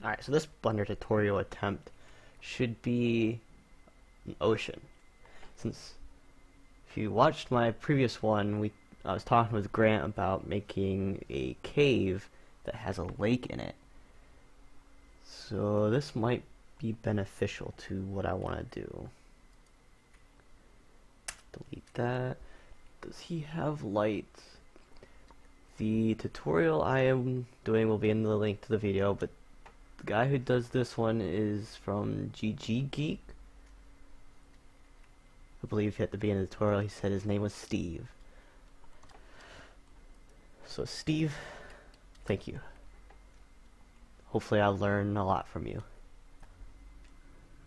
Alright, so this Blender tutorial attempt should be an ocean. Since if you watched my previous one, I was talking with Grant about making a cave that has a lake in it. So this might be beneficial to what I want to do. Delete that. Does he have lights? The tutorial I am doing will be in the link to the video, but the guy who does this one is from geek. I believe at the beginning of the tutorial he said his name was Steve. So Steve, thank you. Hopefully I'll learn a lot from you.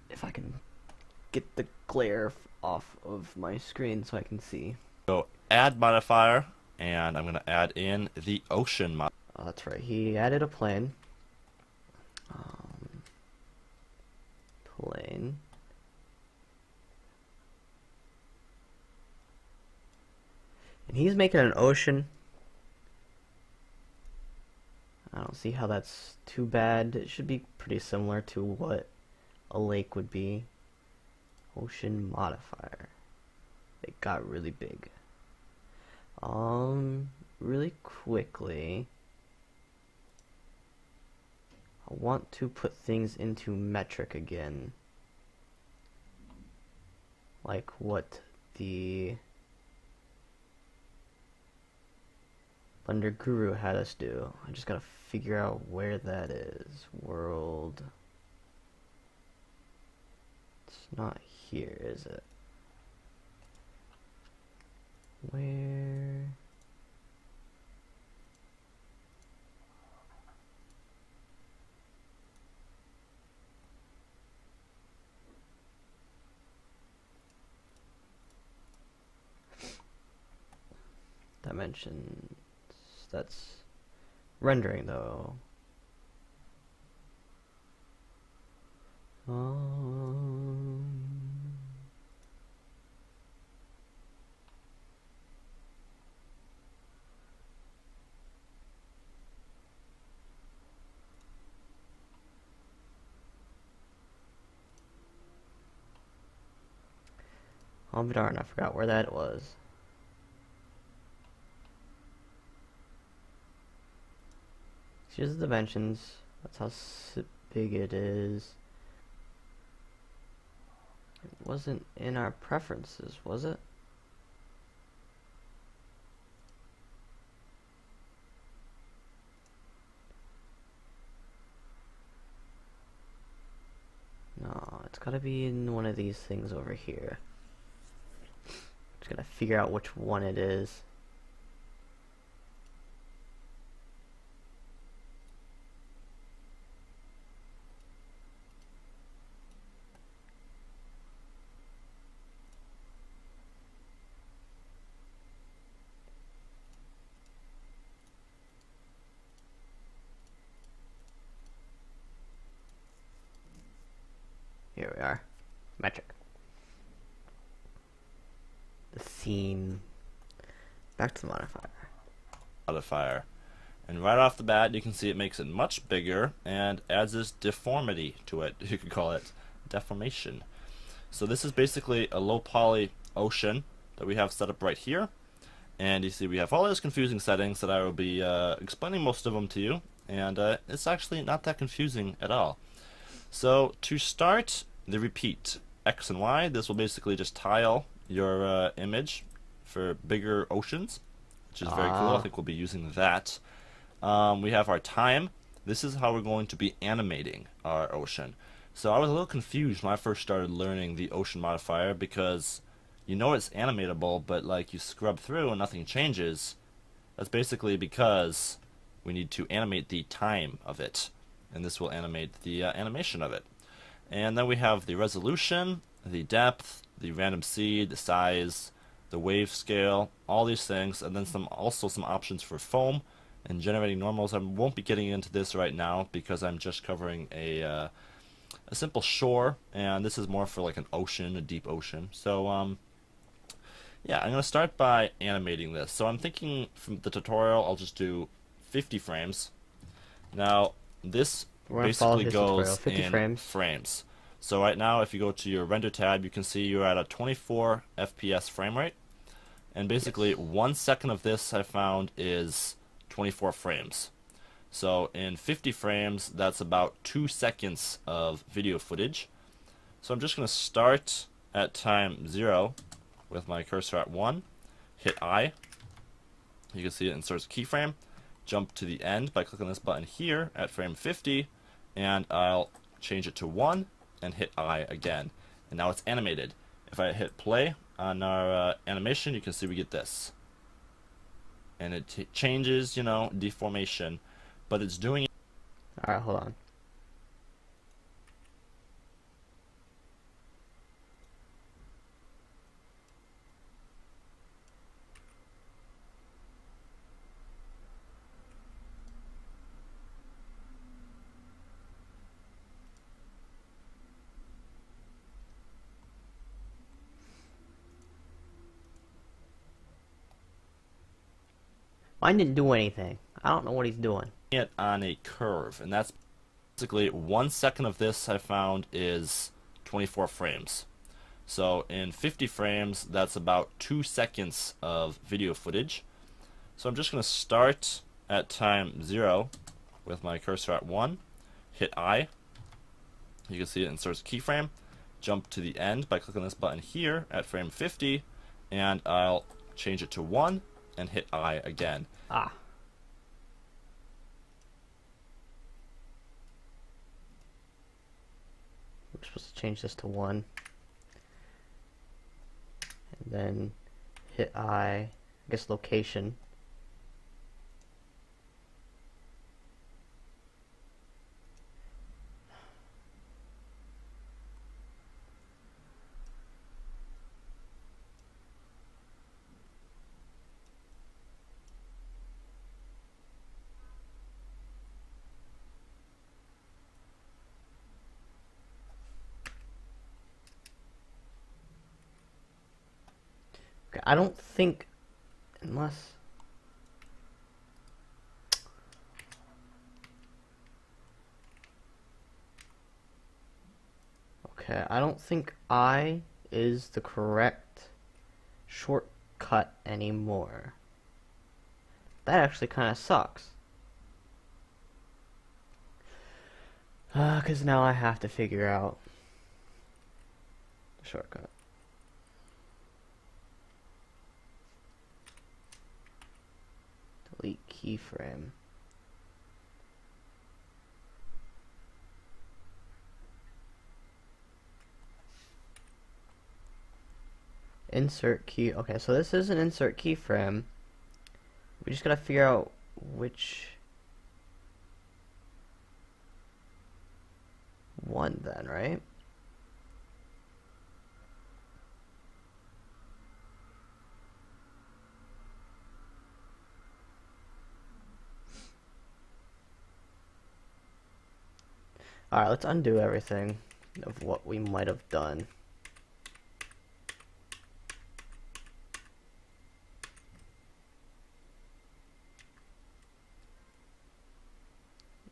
If I can get the glare off of my screen so I can see. So add modifier, and I'm going to add in the ocean mod. Oh, that's right, he added a plane. Plane. And he's making an ocean. I don't see how that's too bad. It should be pretty similar to what a lake would be. Ocean modifier. It got really big. Really quickly, I want to put things into metric again. Like what the Blender Guru had us do. I just gotta figure out where that is. World. It's not here, is it? Where? Dimensions. That's rendering though. Oh darn, I forgot where that was. Here's the dimensions. That's how big it is. It wasn't in our preferences, was it? No, it's gotta be in one of these things over here. Just gotta figure out which one it is. Here we are. Metric. The scene. Back to the modifier. And right off the bat, you can see it makes it much bigger and adds this deformity to it. You could call it deformation. So this is basically a low poly ocean that we have set up right here. And you see we have all those confusing settings that I will be explaining most of them to you. And it's actually not that confusing at all. So to start the repeat X and Y, this will basically just tile your image for bigger oceans, which is very cool. I think we'll be using that. We have our time. This is how we're going to be animating our ocean. So I was a little confused when I first started learning the ocean modifier because you know it's animatable, but like you scrub through and nothing changes. That's basically because we need to animate the time of it, and this will animate the animation of it. And then we have the resolution, the depth, the random seed, the size, the wave scale, all these things, and then also some options for foam and generating normals. I won't be getting into this right now because I'm just covering a simple shore, and this is more for like an ocean, a deep ocean. So yeah, I'm going to start by animating this. So I'm thinking from the tutorial I'll just do 50 frames. Now this We're going to follow basically his tutorial. goes 50 in frames. frames. So right now, if you go to your render tab, you can see you're at a 24 FPS frame rate. And basically, Yes. 1 second of this I found is 24 frames. So in 50 frames, that's about 2 seconds of video footage. So I'm just going to start at time 0 with my cursor at 1, hit I. You can see it inserts a keyframe. Jump to the end by clicking this button here at frame 50, and I'll change it to 1 and hit I again. And now it's animated. If I hit play on our animation, you can see we get this. And it changes, deformation, but it's doing it. Alright, hold on. Mine didn't do anything. I don't know what he's doing. It on a curve, and that's basically 1 second of this I found is 24 frames. So in 50 frames, that's about 2 seconds of video footage. So I'm just going to start at time 0 with my cursor at 1, hit I. You can see it inserts a keyframe. Jump to the end by clicking this button here at frame 50, and I'll change it to 1 and hit I again. Ah. We're supposed to change this to 1. And then hit I guess location. Okay, I don't think, unless... Okay, I don't think I is the correct shortcut anymore. That actually kind of sucks. Because now I have to figure out the shortcut. Delete keyframe. Insert key. Okay, so this is an insert keyframe. We just gotta figure out which one then, right? Alright, let's undo everything of what we might have done.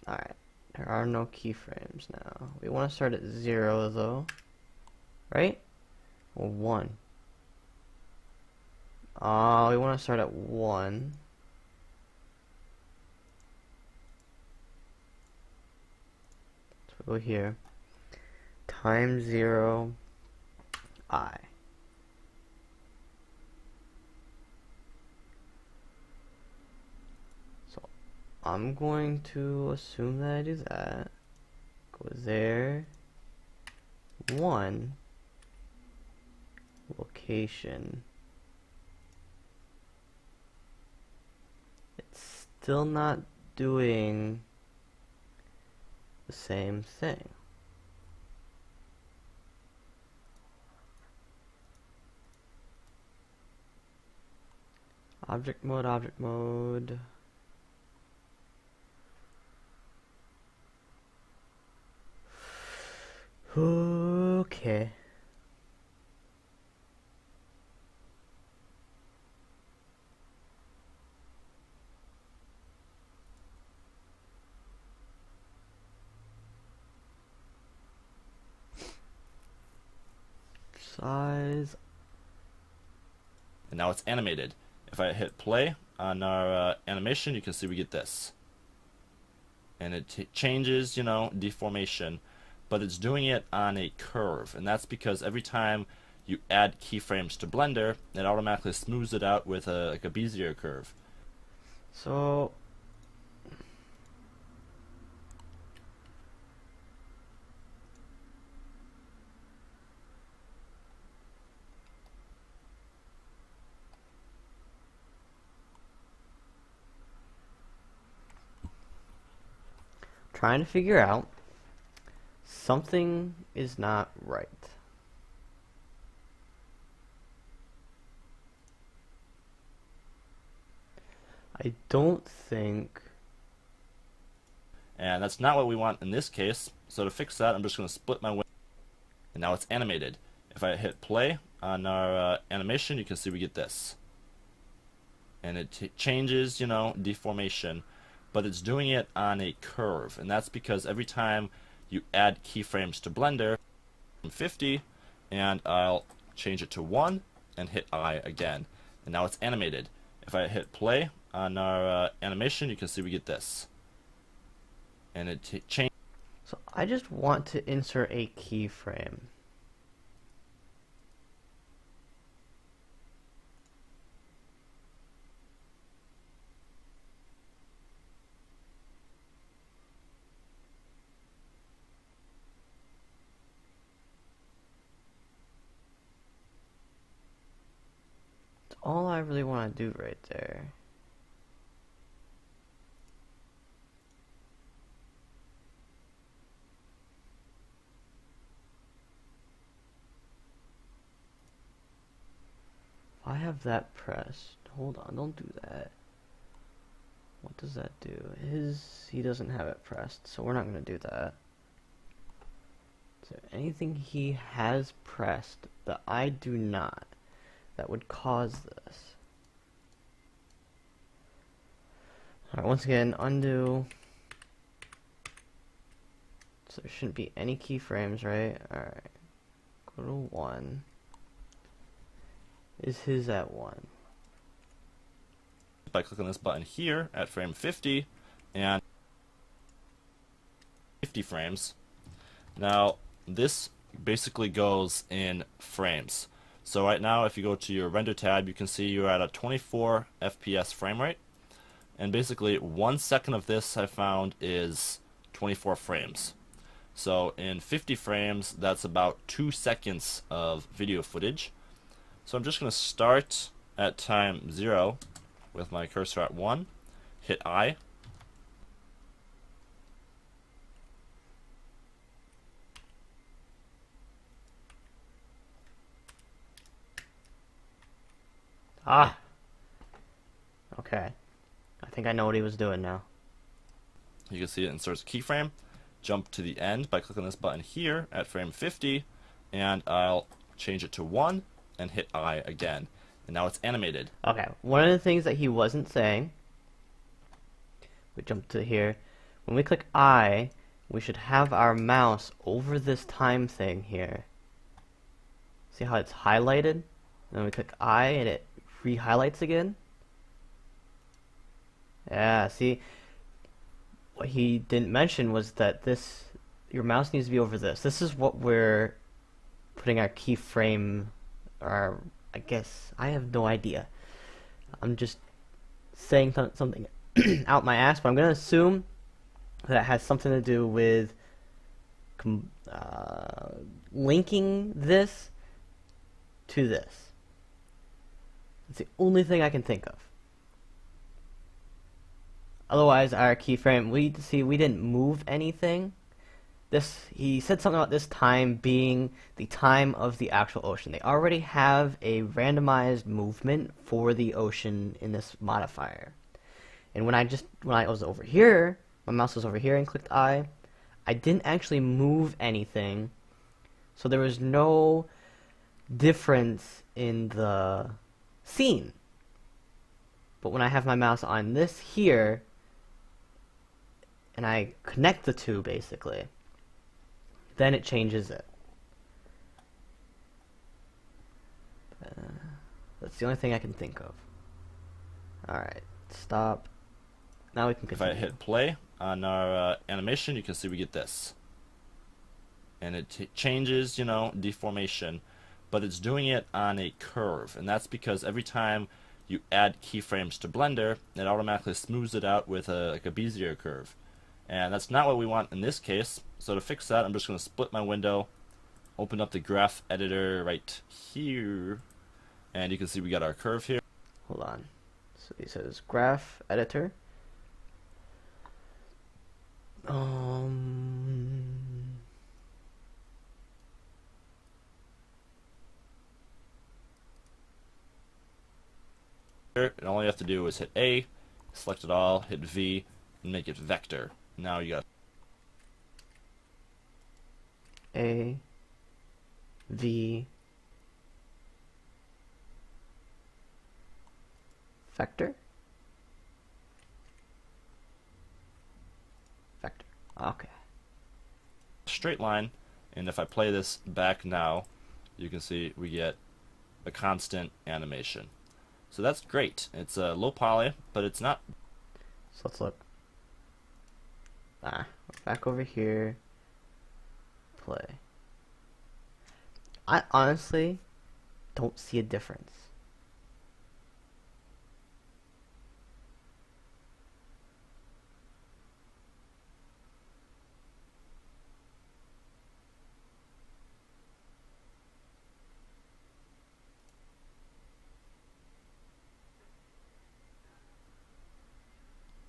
Alright, there are no keyframes now. We want to start at 0 though, right? Or 1. We want to start at 1. So we go here. Time 0, I. I'm going to assume that I do that. Go there. 1. Location. It's still not doing the same thing. Object mode, object mode. Okay. size. And now it's animated. If I hit play on our animation, you can see we get this. And it changes, deformation, but it's doing it on a curve. And that's because every time you add keyframes to Blender, it automatically smooths it out with like a Bezier curve. So trying to figure out something is not right. I don't think. And that's not what we want in this case. So to fix that, I'm just going to split my window. And now it's animated. If I hit play on our animation, you can see we get this. And it changes, deformation, but it's doing it on a curve. And that's because every time you add keyframes to Blender, from 50, and I'll change it to 1 and hit I again. And now it's animated. If I hit play on our animation, you can see we get this. And it changes. So I just want to insert a keyframe. That's all I really want to do right there. I have that pressed. Hold on, don't do that. What does that do? He doesn't have it pressed, so we're not going to do that. Is there anything he has pressed that I do not that would cause this? Alright, once again, undo. So there shouldn't be any keyframes, right? Alright. Go to 1. Is his at 1? By clicking this button here at frame 50 and 50 frames. Now this basically goes in frames. So right now if you go to your render tab, you can see you're at a 24 FPS frame rate, and basically 1 second of this I found is 24 frames. So in 50 frames, that's about 2 seconds of video footage. So I'm just going to start at time 0 with my cursor at 1, hit I. Ah! Okay. I think I know what he was doing now. You can see it inserts a keyframe. Jump to the end by clicking this button here at frame 50, and I'll change it to 1 and hit I again. And now it's animated. Okay, one of the things that he wasn't saying, we jump to here, when we click I, we should have our mouse over this time thing here. See how it's highlighted? And then we click I and it re-highlights again? Yeah, see, what he didn't mention was that your mouse needs to be over this. This is what we're putting our keyframe, or I guess, I have no idea. I'm just saying something out my ass, but I'm going to assume that it has something to do with linking this to this. It's the only thing I can think of. Otherwise, our keyframe, we didn't move anything. He said something about this time being the time of the actual ocean. They already have a randomized movement for the ocean in this modifier. And when I was over here, my mouse was over here and clicked I didn't actually move anything. So there was no difference in the scene. But when I have my mouse on this here, and I connect the two basically, then it changes it. That's the only thing I can think of. Alright, stop. Now we can If continue. I hit play on our animation, you can see we get this. And it changes, you know, deformation, but it's doing it on a curve, and that's because every time you add keyframes to Blender, it automatically smooths it out with like a Bezier curve. And that's not what we want in this case, so to fix that, I'm just going to split my window, open up the graph editor right here, and you can see we got our curve here. Hold on. So he says graph editor. And all you have to do is hit A, select it all, hit V, and make it vector. Now you got A V vector. Vector. Okay. a straight line, and if I play this back now, you can see we get a constant animation. So that's great. It's a low poly, but it's not. So let's look. We're back over here. Play. I honestly don't see a difference.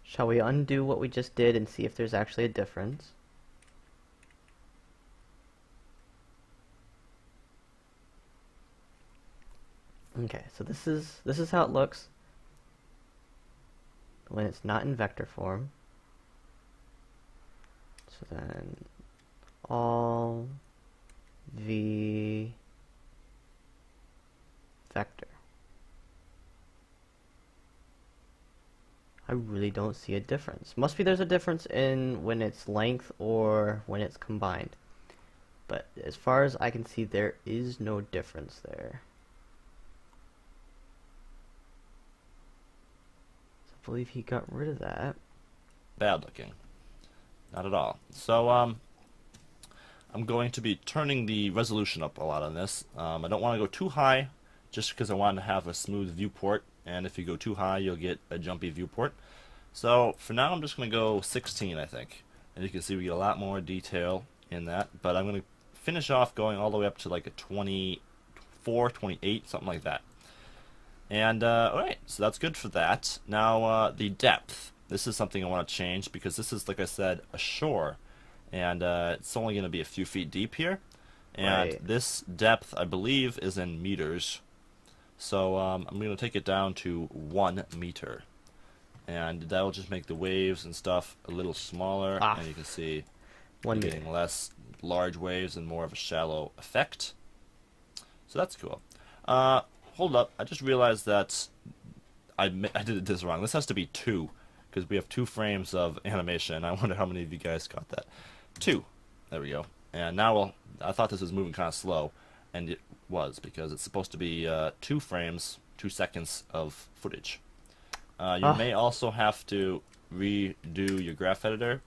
Shall we undo what we just did and see if there's actually a difference? Okay, so this is how it looks when it's not in vector form. So then all v vector. I really don't see a difference. Must be there's a difference in when it's length or when it's combined. But as far as I can see, there is no difference there. So I believe he got rid of that. Bad looking. Not at all. So I'm going to be turning the resolution up a lot on this. I don't want to go too high just because I want to have a smooth viewport, and if you go too high you'll get a jumpy viewport. So for now I'm just going to go 16, I think. And you can see we get a lot more detail in that, but I'm going to finish off going all the way up to like a 24, 28, something like that. And alright, so that's good for that. Now the depth. This is something I want to change because this is, like I said, a shore, and it's only going to be a few feet deep here, and Right. this depth I believe is in meters. So I'm going to take it down to 1 meter, and that'll just make the waves and stuff a little smaller, and you can see 1 you're meter. getting less large waves and more of a shallow effect. So that's cool. Hold up, I just realized that I did this wrong. This has to be 2, because we have 2 frames of animation. I wonder how many of you guys got that. 2. There we go. And now I thought this was moving kind of slow, and it was, because it's supposed to be 2 frames, 2 seconds of footage. You may also have to redo your graph editor.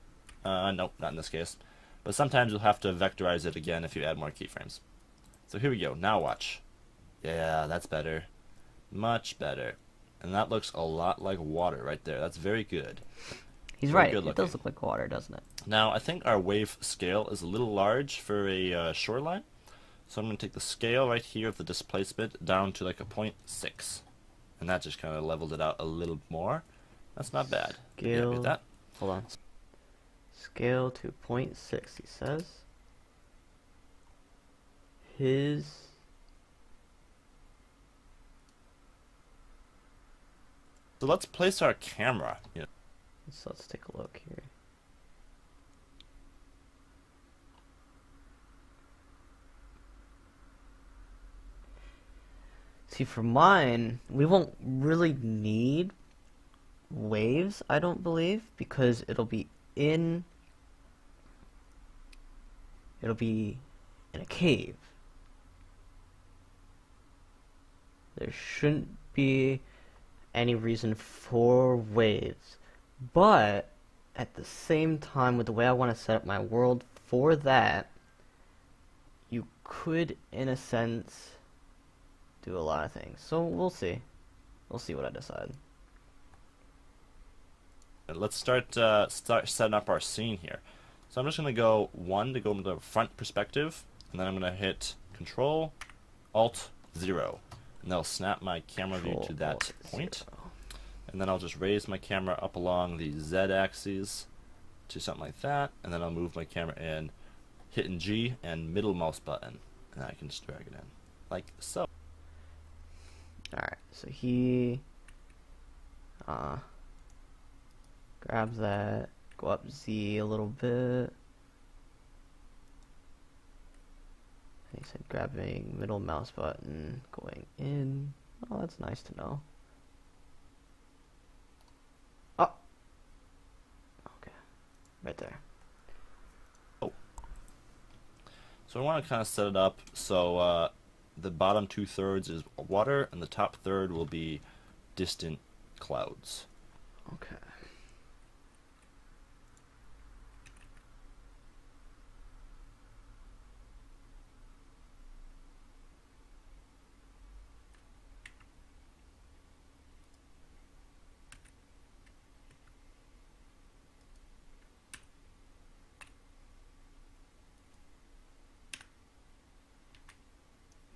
Nope, not in this case. But sometimes you'll have to vectorize it again if you add more keyframes. So here we go. Now watch. Yeah, that's better. Much better. And that looks a lot like water right there. That's very good. He's Very right. good It looking. does look like water, doesn't it? Now, I think our wave scale is a little large for a shoreline. So I'm going to take the scale right here of the displacement down to like a 0.6. And that just kind of leveled it out a little more. That's not bad. Be happy with that. Hold on. Scale to 0.6, he says. His... So let's place our camera. You know, So let's take a look here. See, for mine, we won't really need waves, I don't believe, because it'll be in a cave. there shouldn't be any reason for waves. But at the same time, with the way I want to set up my world for that, you could, in a sense, do a lot of things. So we'll see. We'll see what I decide. Let's start setting up our scene here. So I'm just going to go 1 to go into the front perspective, and then I'm going to hit Control, Alt, 0. And that'll snap my camera view to that point. And then I'll just raise my camera up along the Z-axis to something like that, and then I'll move my camera in, hitting G and middle mouse button, and I can just drag it in, like so. Alright, so he grabs that, go up Z a little bit. He said grabbing middle mouse button, going in. Oh, that's nice to know. Oh! Okay. Right there. Oh. So I want to kind of set it up so the bottom 2/3 is water and the top third will be distant clouds. Okay.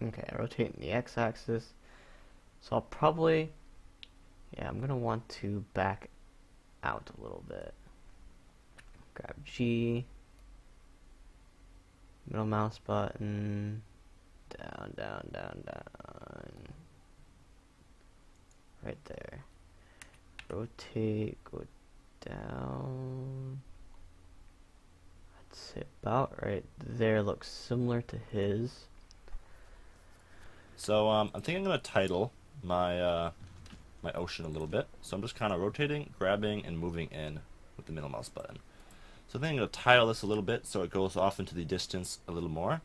Okay, rotating the x-axis. So I'll probably, yeah, I'm gonna want to back out a little bit. Grab G, middle mouse button, down, down, down, down. Right there. Rotate, go down. I'd say about right there. Looks similar to his. So I think I'm going to title my my ocean a little bit. So I'm just kind of rotating, grabbing, and moving in with the middle mouse button. So I think I'm going to title this a little bit so it goes off into the distance a little more.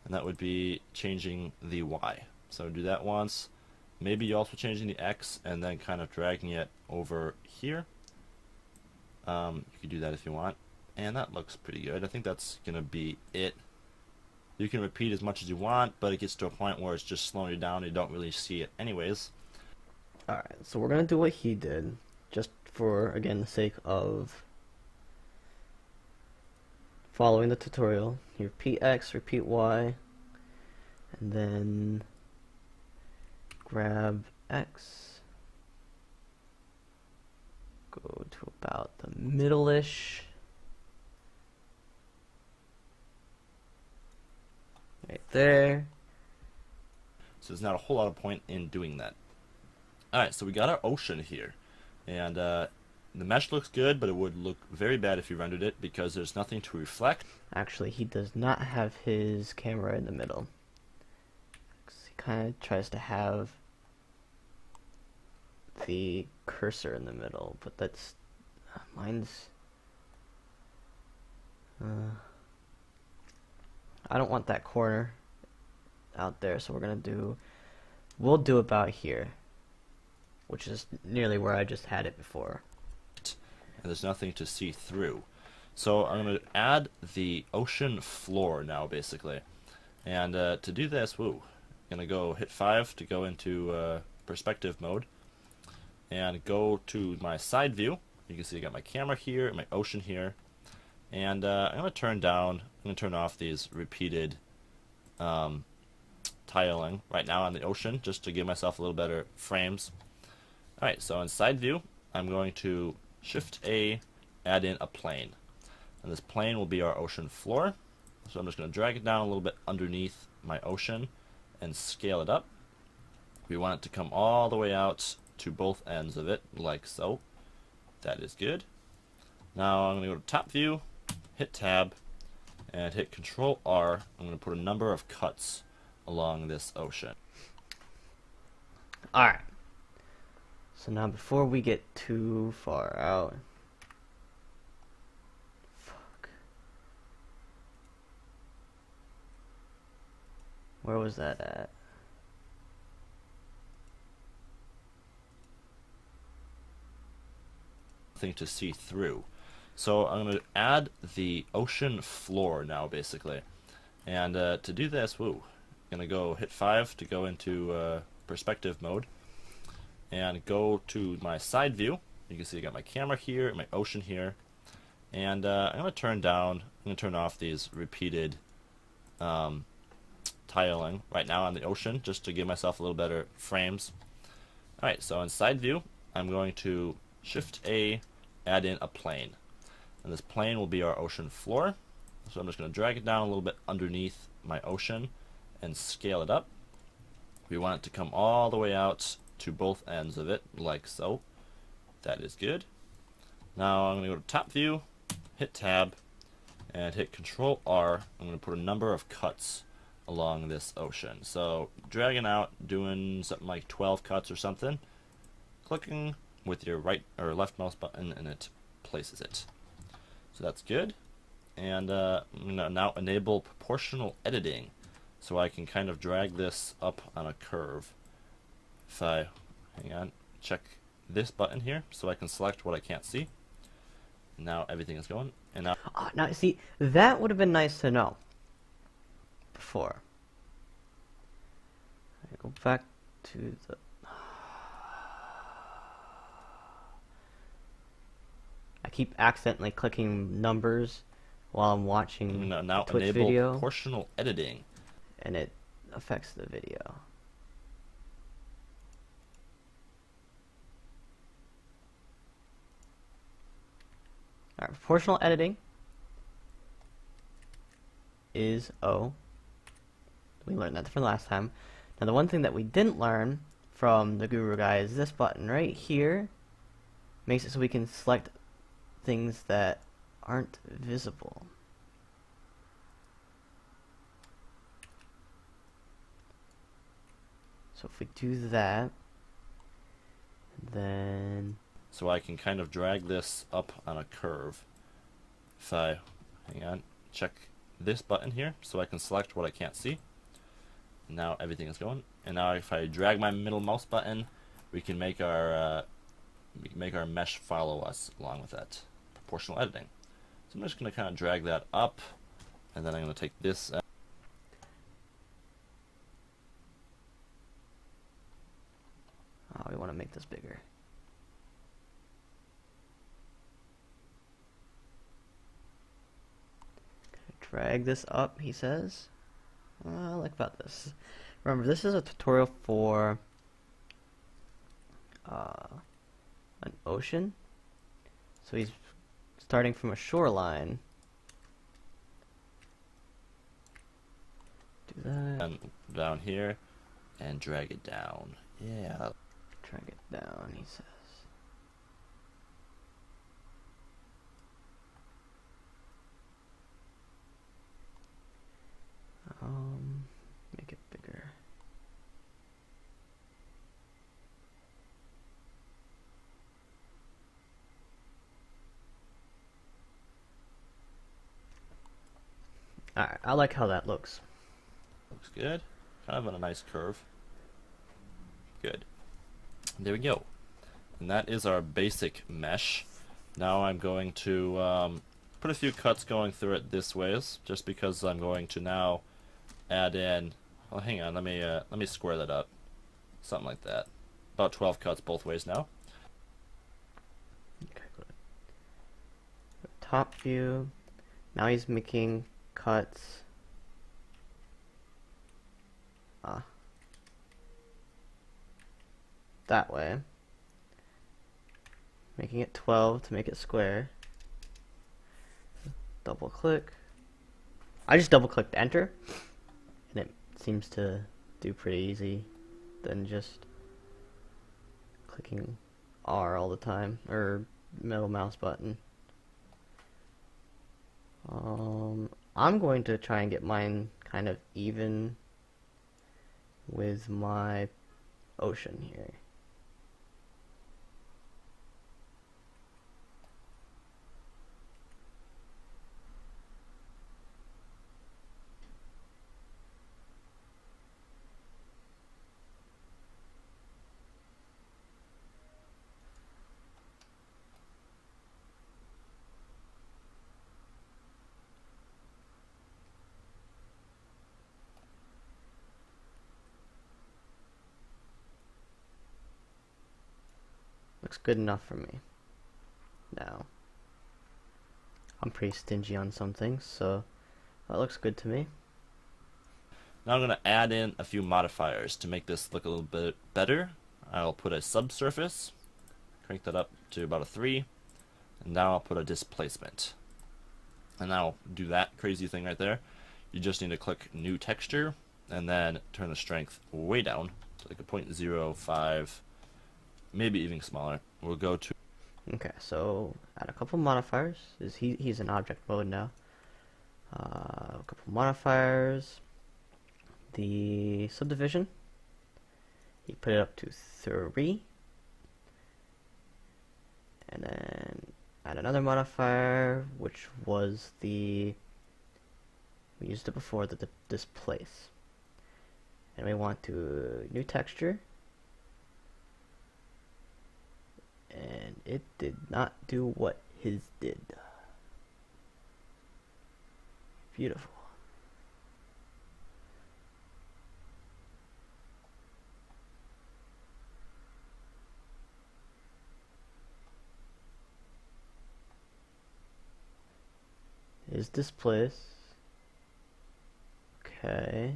And that would be changing the Y. So do that once. Maybe you're also changing the X and then kind of dragging it over here. You could do that if you want. And that looks pretty good. I think that's going to be it. You can repeat as much as you want, but it gets to a point where it's just slowing you down and you don't really see it anyways. Alright, so we're going to do what he did, just for, again, the sake of following the tutorial. You repeat X, repeat Y, and then grab X, go to about the middle-ish, right there. So there's not a whole lot of point in doing that. Alright, so we got our ocean here. And the mesh looks good, but it would look very bad if you rendered it because there's nothing to reflect. Actually, he does not have his camera in the middle. He kind of tries to have the cursor in the middle, but that's mine's I don't want that corner out there, so we'll do about here, which is nearly where I just had it before. And there's nothing to see through. So I'm going to add the ocean floor now, basically. And to do this, I'm going to go hit 5 to go into perspective mode. And go to my side view. You can see I got my camera here and my ocean here. And I'm going to turn off these repeated tiling right now on the ocean, just to give myself a little better frames. Alright, so in side view, I'm going to Shift A, add in a plane. And this plane will be our ocean floor. So I'm just going to drag it down a little bit underneath my ocean and scale it up. We want it to come all the way out to both ends of it, like so. That is good. Now I'm going to go to top view, hit tab, and hit Control R. I'm going to put a number of cuts along this ocean. Alright. So now before we get too far out, where was that at? thing to see through. So I'm going to add the ocean floor now, basically. And to do this, I'm going to go hit 5 to go into perspective mode. And go to my side view. You can see I got my camera here, my ocean here. And I'm going to turn off these repeated tiling right now on the ocean, just to give myself a little better frames. Alright, so in side view, I'm going to Shift A, add in a plane. And this plane will be our ocean floor. So I'm just going to drag it down a little bit underneath my ocean and scale it up. We want it to come all the way out to both ends of it, like so. That is good. Now I'm going to go to top view, hit tab, and hit Control R. I'm going to put a number of cuts along this ocean. So dragging out, doing something like 12 cuts or something, clicking with your right or left mouse button, and it places it. So that's good. And I'm going to now enable proportional editing, so I can kind of drag this up on a curve. If I, hang on, check this button here, so I can select what I can't see. Now everything is going, and now... now, see, that would have been nice to know before. I go back to the... I keep accidentally clicking numbers while I'm watching now Twitch enable video, proportional editing, and it affects the video. Alright, proportional editing is O. We learned that from last time. Now the one thing that we didn't learn from the Guru guy is this button right here. Makes it so we can select things that aren't visible. So if we do that, then... so I can kind of drag this up on a curve. If I, hang on, check this button here, so I can select what I can't see. Now everything is going. And now if I drag my middle mouse button, we can make our mesh follow us along with that. Proportional editing. So I'm just going to kind of drag that up, and then I'm going to take this. Oh, we want to make this bigger. Drag this up, he says. I like about this. Remember, this is a tutorial for an ocean. So he's starting from a shoreline. Do that. And down here, and drag it down. Yeah. Drag it down, he says. Make it bigger. Alright, I like how that looks. Looks good. Kind of on a nice curve. Good. There we go. And that is our basic mesh. Now I'm going to put a few cuts going through it this ways, just because I'm going to now add in. Oh, hang on. Let me square that up. Something like that. About 12 cuts both ways now. Okay, good. Top view. Now he's making cuts. That way. Making it 12 to make it square. Double click. I just double clicked enter, and it seems to do pretty easy than just clicking R all the time, or middle mouse button. I'm going to try and get mine kind of even with my ocean here. Looks good enough for me. Now, I'm pretty stingy on some things, so that looks good to me. Now I'm going to add in a few modifiers to make this look a little bit better. I'll put a subsurface, crank that up to about a 3, and now I'll put a displacement. And I'll do that crazy thing right there. You just need to click New Texture, and then turn the strength way down to like a 0.05, maybe even smaller. We'll go to... Okay, so add a couple modifiers. He's in object mode now. A couple modifiers. The subdivision, you put it up to 3, and then add another modifier, which was we used it before, the displace, and we want to new texture, and it did not do what his did. Beautiful. Is displace. Okay.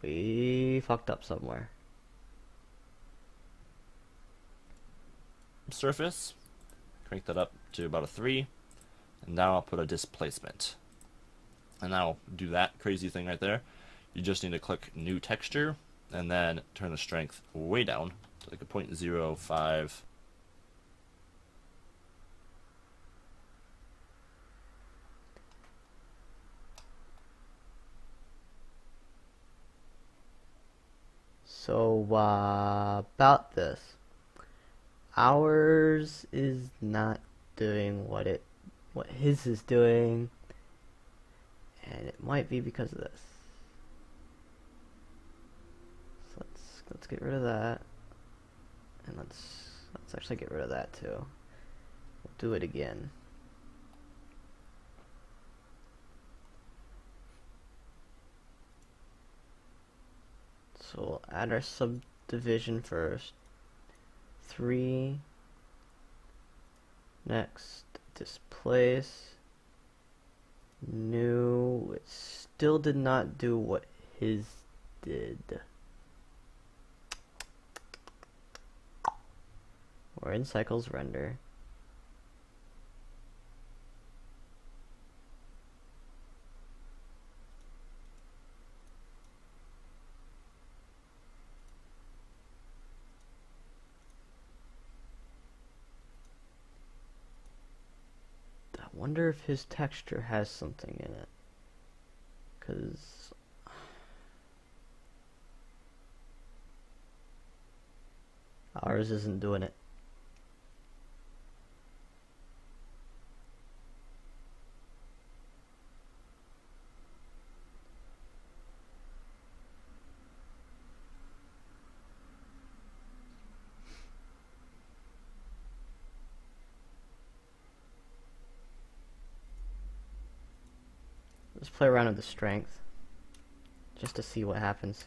We fucked up somewhere. Surface, crank that up to about a 3, and now I'll put a displacement. And I'll do that crazy thing right there. You just need to click New Texture, and then turn the strength way down to like a 0.05. So, about this. Ours is not doing what his is doing, and it might be because of this. So let's get rid of that, and let's actually get rid of that too. We'll do it again. So we'll add our subdivision first. 3. Next, displace. New. It still did not do what his did. We're in cycles render. I wonder if his texture has something in it, because ours isn't doing it. Let's play around with the strength, just to see what happens.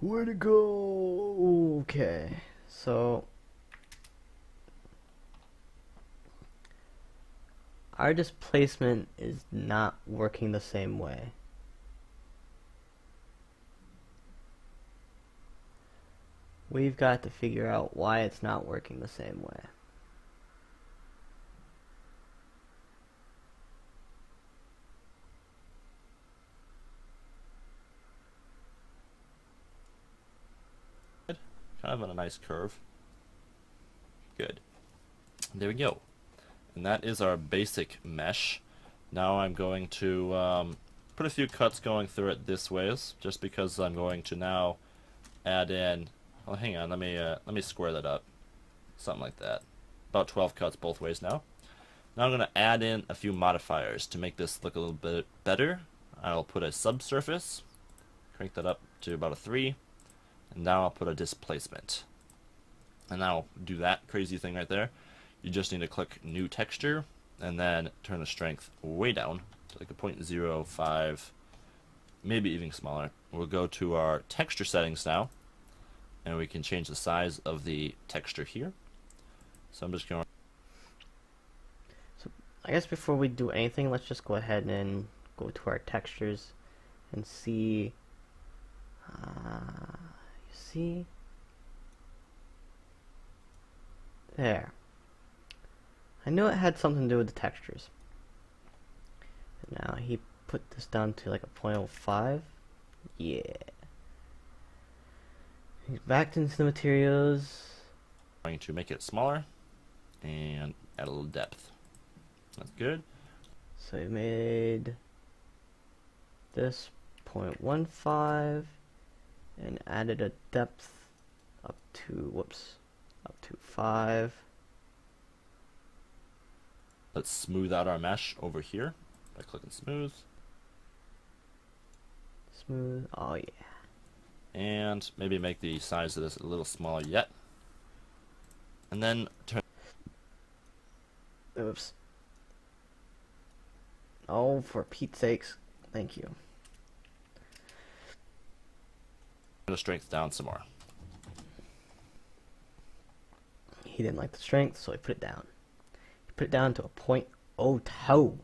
Where'd it go? Okay, so our displacement is not working the same way. We've got to figure out why it's not working the same way. Kind of on a nice curve. Good. There we go. And that is our basic mesh. Now I'm going to put a few cuts going through it this ways, just because I'm going to now add in. Oh, hang on. Let me square that up. Something like that. About 12 cuts both ways now. Now I'm going to add in a few modifiers to make this look a little bit better. I'll put a subsurface, crank that up to about a 3, and now I'll put a displacement. And I'll do that crazy thing right there. You just need to click New Texture, and then turn the strength way down like a 0.05, maybe even smaller. We'll go to our texture settings now, and we can change the size of the texture here. So I'm just going. So I guess before we do anything, let's just go ahead and go to our textures and see. You see there. I knew it had something to do with the textures. And now he put this down to like a 0.05. Yeah. He's backed into the materials. Going to make it smaller and add a little depth. That's good. So he made this 0.15 and added a depth up to 5. Let's smooth out our mesh over here by clicking smooth. Smooth. Oh yeah. And maybe make the size of this a little smaller yet. And then turn. Oops. Oh, for Pete's sakes. Thank you. The strength down some more. He didn't like the strength, so he put it down. He put it down to a 0.02.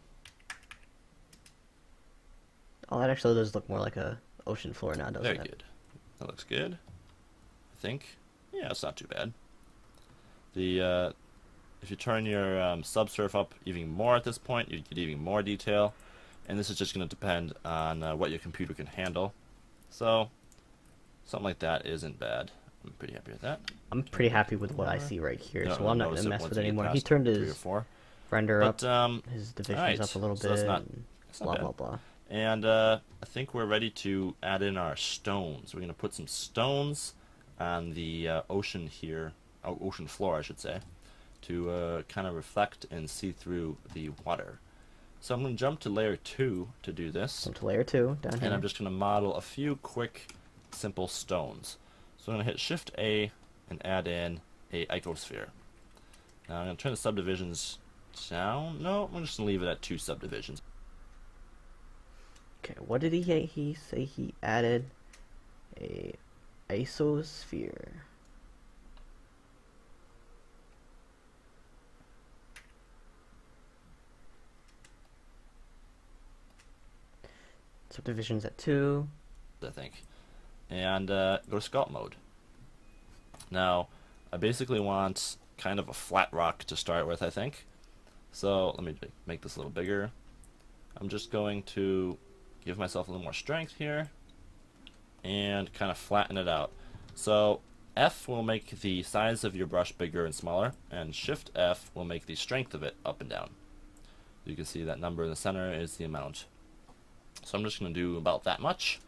Oh, that actually does look more like a ocean floor now, doesn't Very it? good. That looks good. I think. Yeah, it's not too bad. The if you turn your subsurf up even more at this point, you get even more detail. And this is just going to depend on what your computer can handle. So something like that isn't bad. I'm pretty happy with that. I'm pretty happy with what I see right here, No, so I'm not notice going to it mess once with you it get anymore. He past turned 3 or his 4. render But, up, his divisions alright, up a little so bit, that's not blah, bad. blah, blah. And I think we're ready to add in our stones. We're going to put some stones on the ocean here, ocean floor I should say, to kind of reflect and see through the water. So I'm going to jump to layer 2 to do this. Come to layer 2, down here. And I'm just going to model a few quick, simple stones. So I'm going to hit Shift A and add in a icosphere. Now I'm going to turn the subdivisions down. No, I'm just going to leave it at 2 subdivisions. Okay, what did he say he added? A isosphere. Subdivisions at 2. I think. And go to sculpt mode. Now, I basically want kind of a flat rock to start with, I think. So let me make this a little bigger. I'm just going to give myself a little more strength here and kind of flatten it out. So F will make the size of your brush bigger and smaller, and Shift F will make the strength of it up and down. You can see that number in the center is the amount. So I'm just going to do about that much.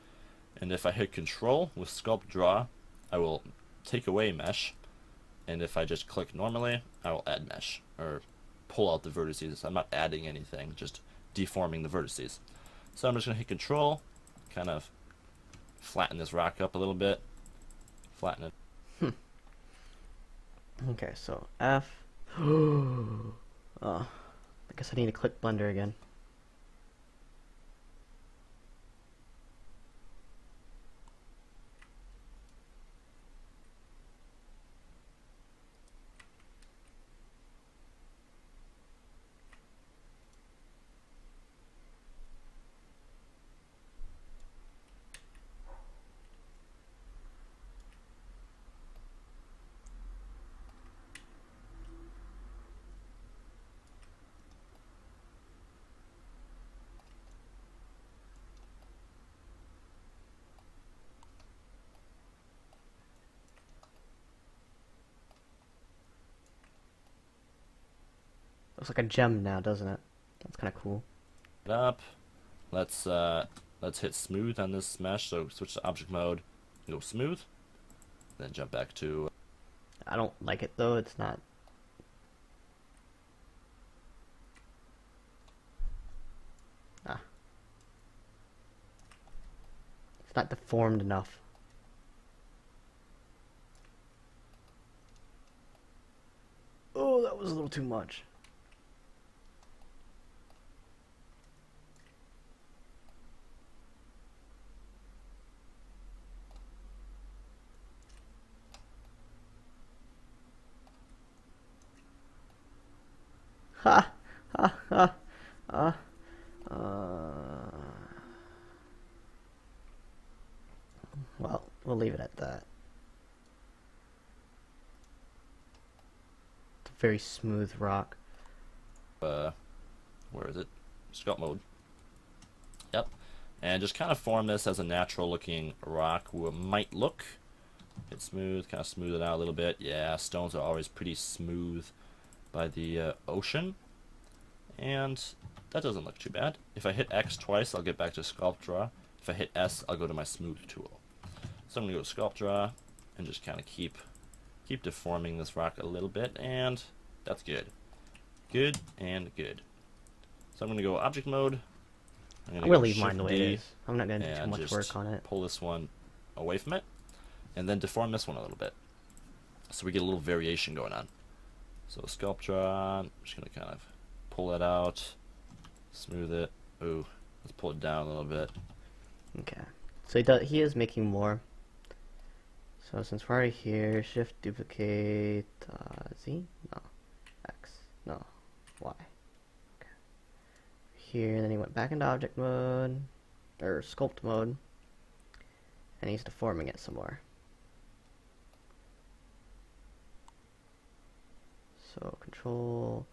And if I hit Control with Sculpt Draw, I will take away Mesh. And if I just click normally, I will add Mesh, or pull out the vertices. I'm not adding anything, just deforming the vertices. So I'm just going to hit Control, kind of flatten this rock up a little bit, flatten it. Okay, so F. Oh, I guess I need to click Blender again. Looks like a gem now, doesn't it? That's kind of cool. Up. Let's hit smooth on this mesh. So switch to object mode, go smooth, then jump back to. I don't like it though. It's not. It's not deformed enough. Oh, that was a little too much. Ha! Ha! Ha! Uh, uh, well, we'll leave it at that. It's a very smooth rock. Where is it? Sculpt mode. Yep. And just kind of form this as a natural looking rock might look. It's smooth, kind of smooth it out a little bit. Yeah, stones are always pretty smooth by the ocean. And that doesn't look too bad. If I hit X twice, I'll get back to Sculpt Draw. If I hit S, I'll go to my Smooth tool. So I'm going to go to Sculpt Draw and just kind of keep deforming this rock a little bit, and that's good. Good and good. So I'm going to go Object Mode. I'm going to leave mine the way it is. I'm not going to do too much work on it. Pull this one away from it, and then deform this one a little bit. So we get a little variation going on. So Sculpt Draw, I'm just going to kind of pull that out, smooth it. Ooh, let's pull it down a little bit. Okay. So he is making more. So since we're already here, Shift, duplicate, Z? No. X. No. Y. Okay. Here, then he went back into object mode, or sculpt mode, and he's deforming it some more. So control,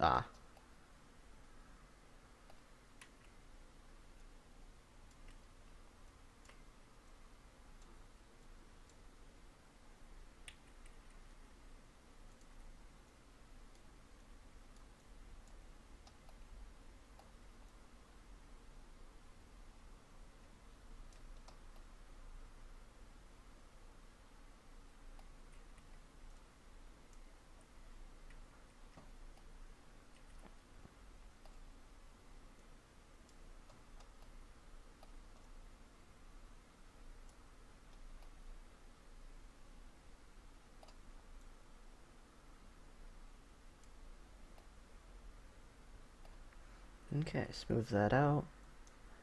ah. Okay, smooth that out.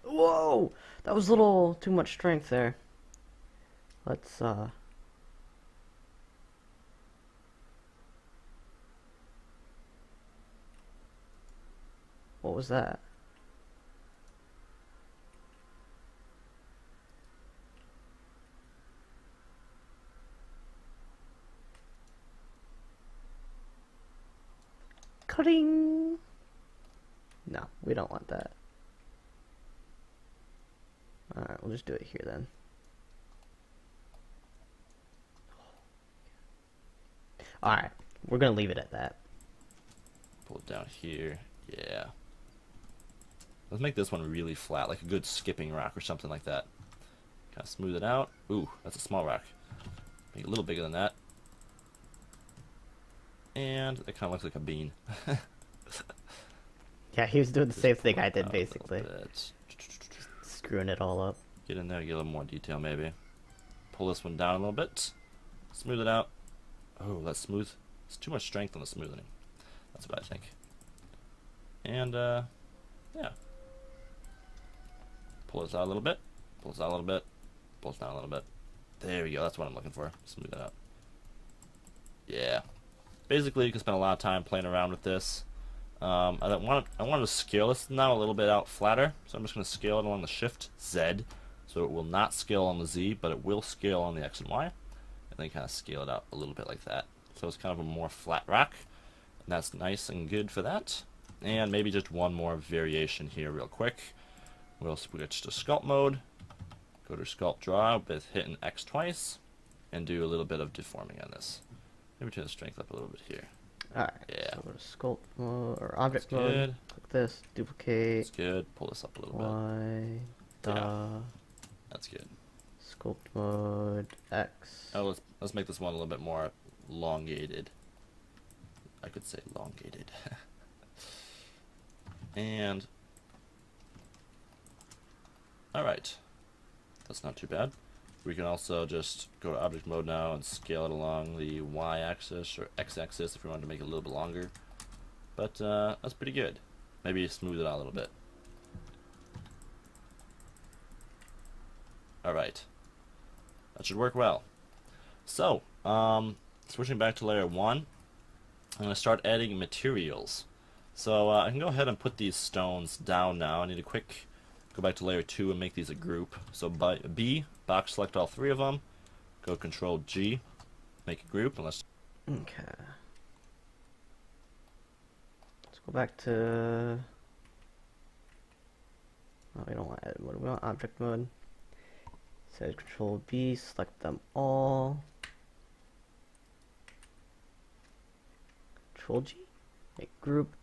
Whoa! That was a little too much strength there. Let's, what was that? Cutting! No, we don't want that. Alright, we'll just do it here then. Alright, we're gonna leave it at that. Pull it down here. Yeah. Let's make this one really flat, like a good skipping rock or something like that. Kind of smooth it out. Ooh, that's a small rock. Make it a little bigger than that. And it kind of looks like a bean. Yeah, he was doing the same thing I did, basically. Just screwing it all up. get in there, get a little more detail maybe. Pull this one down a little bit. Smooth it out. Oh, that's smooth. It's too much strength on the smoothing. That's what I think. And, yeah. Pull this out a little bit. Pull this out a little bit. Pull this down a little bit. There we go. That's what I'm looking for. Smooth that out. Yeah. Basically, you can spend a lot of time playing around with this. I want to scale this now a little bit out flatter, so I'm just going to scale it along the Shift Z, so it will not scale on the Z, but it will scale on the X and Y, and then kind of scale it out a little bit like that. So it's kind of a more flat rock, and that's nice and good for that. And maybe just one more variation here real quick. We'll switch to Sculpt mode, go to Sculpt Draw with hitting X twice, and do a little bit of deforming on this. Maybe turn the strength up a little bit here. Alright, yeah. So go to sculpt mode, or object That's mode, good. click this, duplicate, That's good. Pull this up a little bit. Y, Yeah. That's good. sculpt mode, X. Oh, let's make this one a little bit more elongated. I could say elongated. And alright. That's not too bad. We can also just go to object mode now and scale it along the y-axis or x-axis if we wanted to make it a little bit longer. But that's pretty good. Maybe smooth it out a little bit. Alright. That should work well. So, switching back to layer 1, I'm going to start adding materials. So I can go ahead and put these stones down now. I need to go back to layer 2 and make these a group. So by B, box select all 3 of them, go Control G, make a group, and let's... Okay. Let's go back to... Oh, we don't want edit mode, we want object mode. Set Control B, select them all. Control G, make group,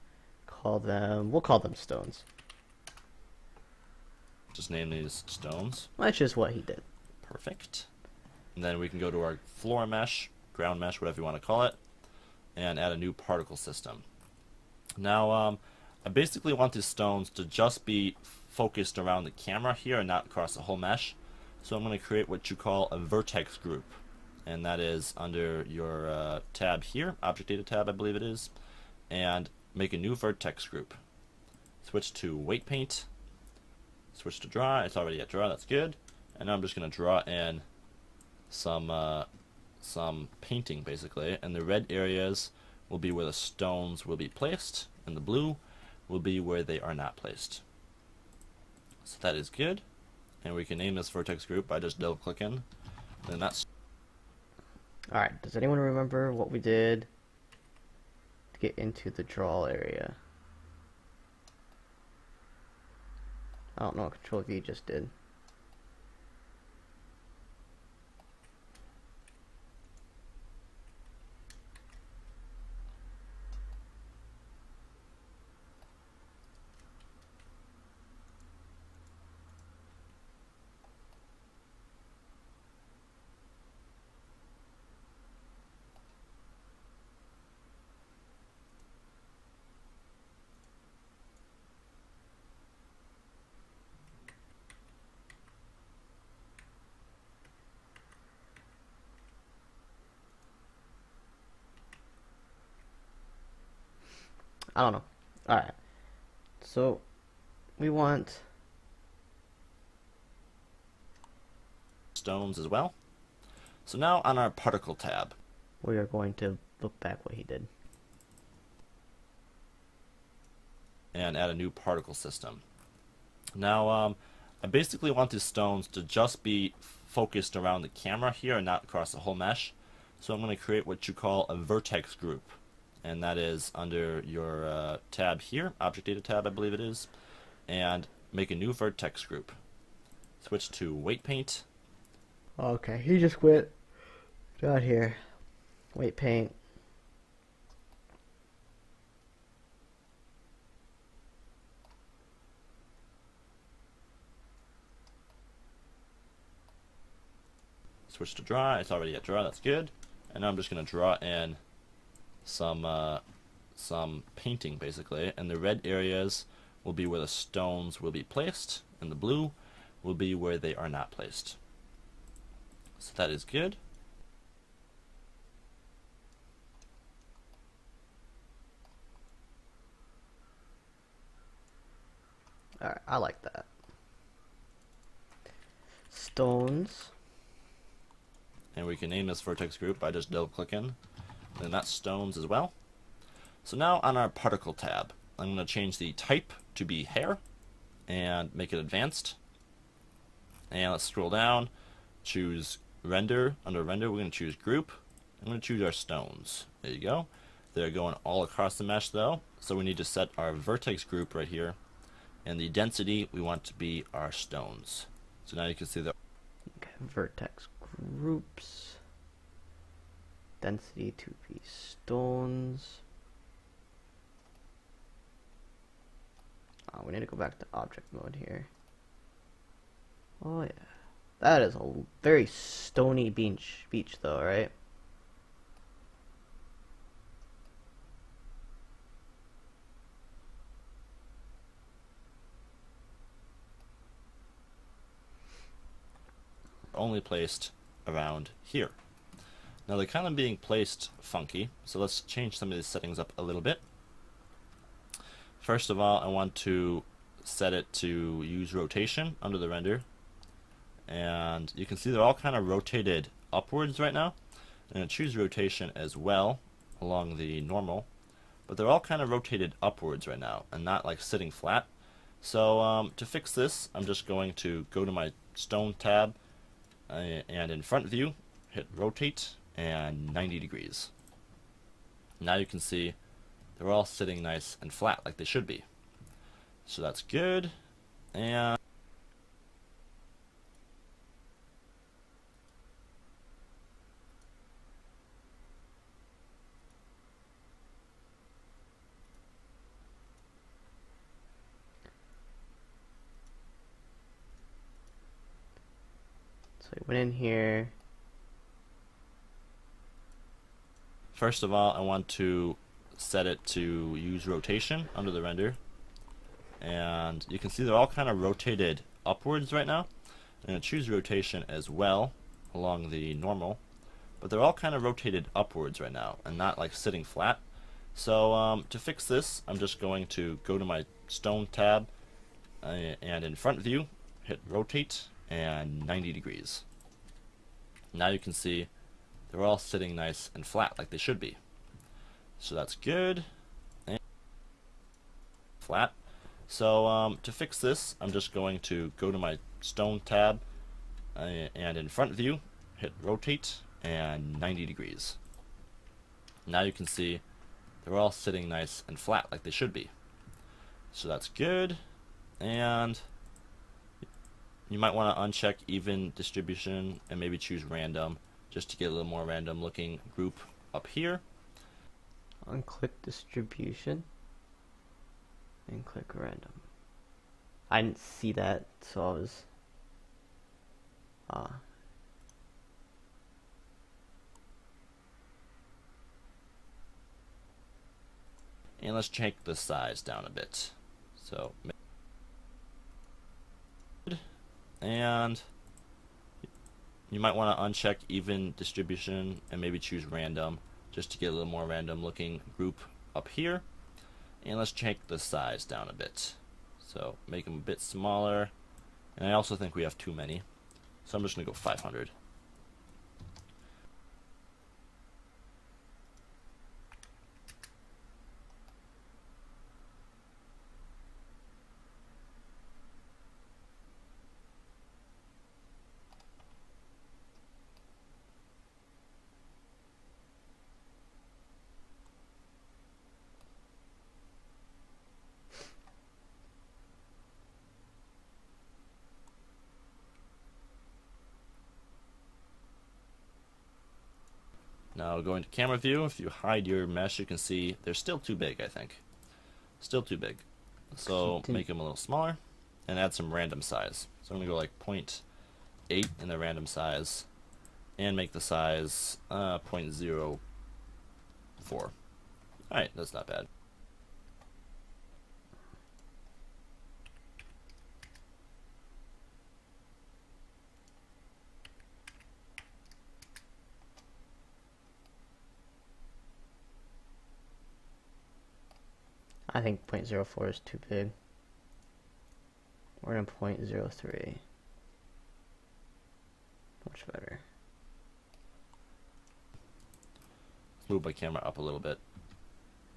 we'll call them stones. Just name these stones. That's just what he did. Perfect. And then we can go to our floor mesh, ground mesh, whatever you want to call it, and add a new particle system. Now, I basically want these stones to just be focused around the camera here and not across the whole mesh. So I'm going to create what you call a vertex group. And that is under your tab here, Object Data tab, I believe it is. And make a new vertex group. Switch to Weight Paint. Switch to Draw. It's already at Draw, that's good. And now I'm just going to draw in some painting, basically. And the red areas will be where the stones will be placed, and the blue will be where they are not placed. So that is good. And we can name this vertex group by just double clicking. Then that's... Alright, does anyone remember what we did to get into the draw area? I don't know what Control V just did. I don't know. Alright. So, we want... stones as well. So now on our particle tab, we are going to look back what he did. And add a new particle system. Now, I basically want these stones to just be focused around the camera here and not across the whole mesh. So I'm going to create what you call a vertex group. And that is under your tab here, Object Data tab, I believe it is. And make a new vertex group. Switch to Weight Paint. Okay, he just went down here. Weight Paint. Switch to Draw. It's already at Draw, that's good. And now I'm just going to draw in some painting, basically. And the red areas will be where the stones will be placed, and the blue will be where they are not placed. So that is good. Alright, I like that. Stones. And we can name this vertex group by just double clicking. And that's stones as well. So now on our particle tab, I'm going to change the type to be hair and make it advanced. And let's scroll down, choose render. Under render, we're going to choose group. I'm going to choose our stones. There you go. They're going all across the mesh though, so we need to set our vertex group right here. And the density we want to be our stones. So now you can see that. Okay, vertex groups. Density to be stones. Oh, we need to go back to object mode here. Oh yeah. That is a very stony beach though, right? Only placed around here. Now they're kind of being placed funky, so let's change some of these settings up a little bit. First of all, I want to set it to use rotation under the render, and you can see they're all kind of rotated upwards right now. I'm going to choose rotation as well along the normal, but they're all kind of rotated upwards right now and not like sitting flat. So to fix this, I'm just going to go to my stone tab and in front view, hit rotate and 90 degrees. Now you can see they're all sitting nice and flat like they should be. So that's good. And so I went in here. first of all, I want to set it to use rotation under the render. And you can see they're all kind of rotated upwards right now. I'm going to choose rotation as well along the normal, but they're all kind of rotated upwards right now and not like sitting flat. So to fix this, I'm just going to go to my stone tab and in front view, hit rotate and 90 degrees. Now you can see they're all sitting nice and flat like they should be. So that's good. And flat. So to fix this, I'm just going to go to my stone tab and in front view, hit rotate and 90 degrees. Now you can see they're all sitting nice and flat like they should be. So that's good. And you might want to uncheck even distribution and maybe choose random just to get a little more random looking group up here. Unclick distribution and click random. I didn't see that, so I was and let's check the size down a bit. So and you might want to uncheck even distribution and maybe choose random just to get a little more random looking group up here. And let's check the size down a bit. So make them a bit smaller. And I also think we have too many. So I'm just going to go 500. Now going to camera view, if you hide your mesh, you can see they're still too big, I think. Still too big. So make them a little smaller and add some random size. So I'm going to go like 0.8 in the random size and make the size 0.04. Alright, that's not bad. I think 0.04 is too big. We're in 0.03. Much better. Let's move my camera up a little bit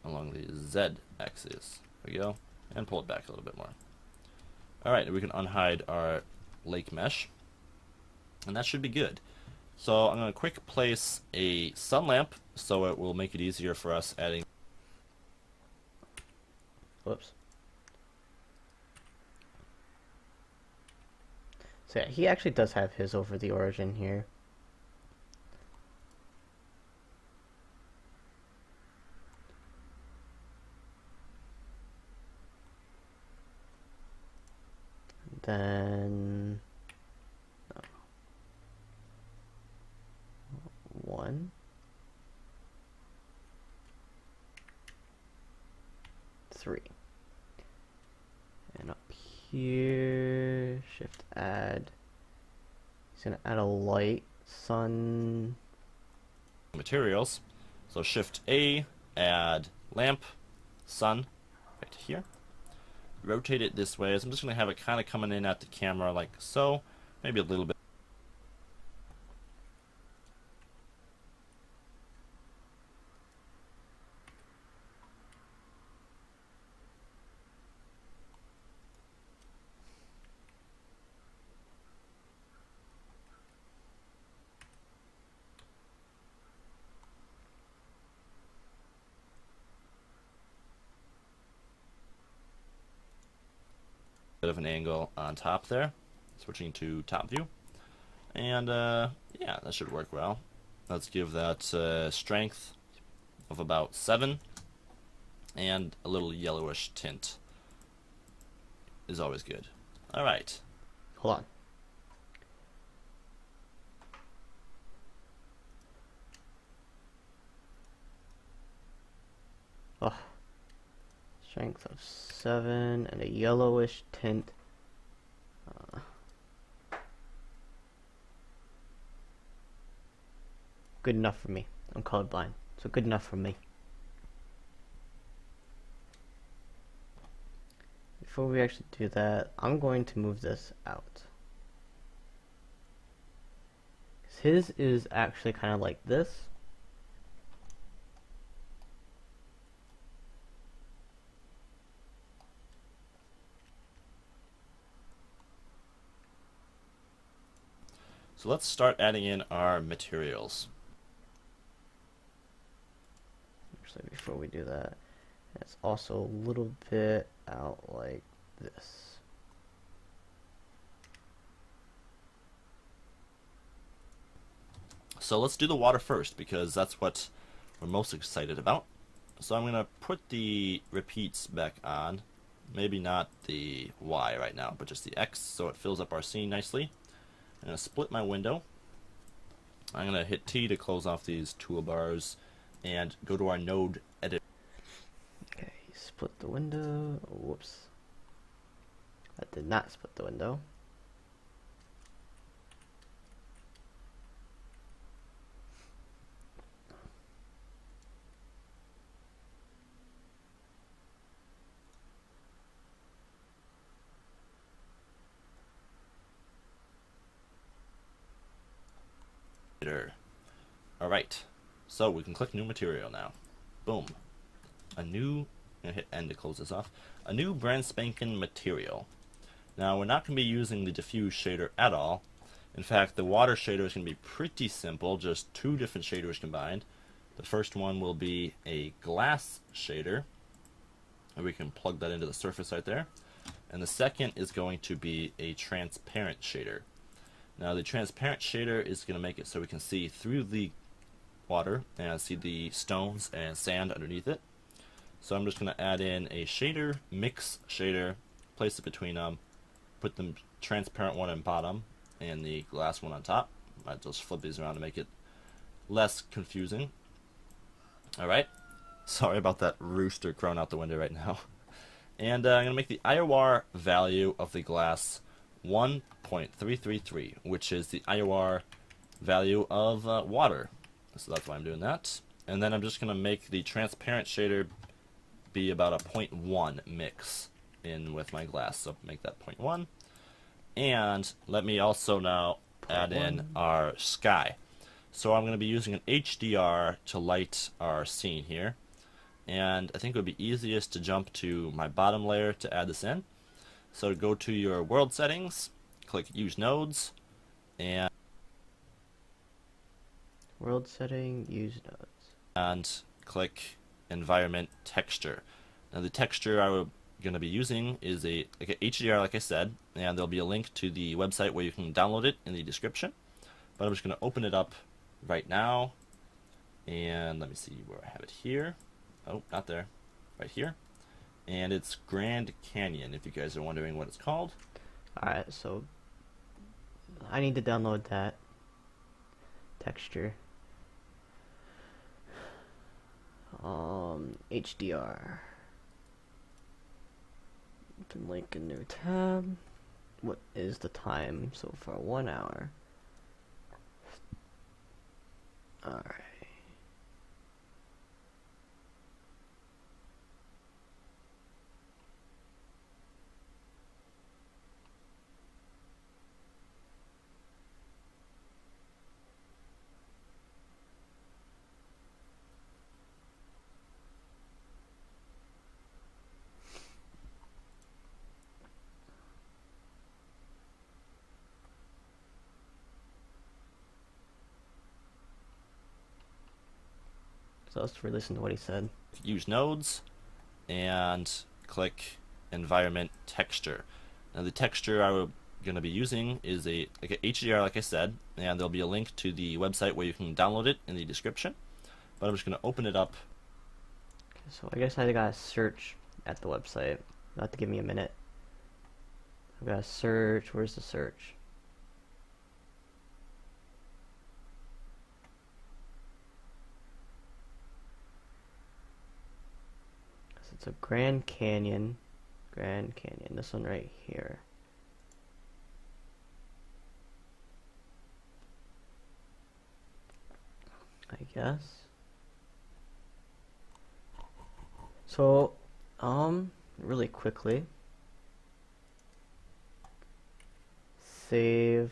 along the Z axis. There we go. And pull it back a little bit more. Alright, we can unhide our lake mesh. And that should be good. So I'm going to quick place a sun lamp so it will make it easier for us adding. Whoops. So yeah, he actually does have his over the origin here. Then 1, 3, and up here, shift add. He's gonna add a light sun materials. So shift A, add lamp, sun, right here. Rotate it this way. So I'm just going to have it kind of coming in at the camera like so, maybe a little bit. bit of an angle on top there. Switching to top view. And yeah, that should work well. Let's give that strength of about 7. And a little yellowish tint is always good. Alright. Hold on. Oh. Strength of 7 and a yellowish tint. Good enough for me. I'm colorblind, so good enough for me. Before we actually do that, I'm going to move this out. His is actually kind of like this. So let's start adding in our materials. Actually, before we do that, it's also a little bit out like this. So let's do the water first, because that's what we're most excited about. So I'm going to put the repeats back on. Maybe not the Y right now, but just the X, so it fills up our scene nicely. I'm going to split my window. I'm going to hit T to close off these toolbars and go to our node edit. Okay, split the window. Whoops. I did not split the window. Alright, so we can click new material now. Boom. I'm gonna hit N to close this off. A new brand spanking material. Now we're not going to be using the diffuse shader at all. In fact, the water shader is going to be pretty simple, just 2 different shaders combined. The first one will be a glass shader, and we can plug that into the surface right there. And the second is going to be a transparent shader. Now the transparent shader is going to make it so we can see through the water and see the stones and sand underneath it. So I'm just going to add in a shader, mix shader, place it between them, put the transparent one on bottom and the glass one on top. I just flip these around to make it less confusing. Alright, sorry about that rooster crowing out the window right now. And I'm going to make the IOR value of the glass 1.333, which is the IOR value of water. So that's why I'm doing that. And then I'm just going to make the transparent shader be about a 0.1 mix in with my glass. So make that 0.1. And let me also now add in our sky. So I'm going to be using an HDR to light our scene here. And I think it would be easiest to jump to my bottom layer to add this in. So go to your world settings, click use nodes, and World setting, use nodes. And click environment texture. Now the texture I'm going to be using is like a HDR, like I said, and there'll be a link to the website where you can download it in the description. But I'm just going to open it up right now, and let me see where I have it here. Oh, not there. Right here. And it's Grand Canyon, if you guys are wondering what it's called. Alright, so I need to download that texture. HDR. Open link in new tab. What is the time so far? 1 hour. Alright. So let's re-listen to what he said. Use nodes and click environment texture. Now the texture I'm going to be using is like a HDR, like I said, and there'll be a link to the website where you can download it in the description. But I'm just going to open it up. Okay, so I guess I gotta search at the website. You'll have to give me a minute. I gotta search. Where's the search? So it's a Grand Canyon. Grand Canyon. This one right here. I guess. So, really quickly, save.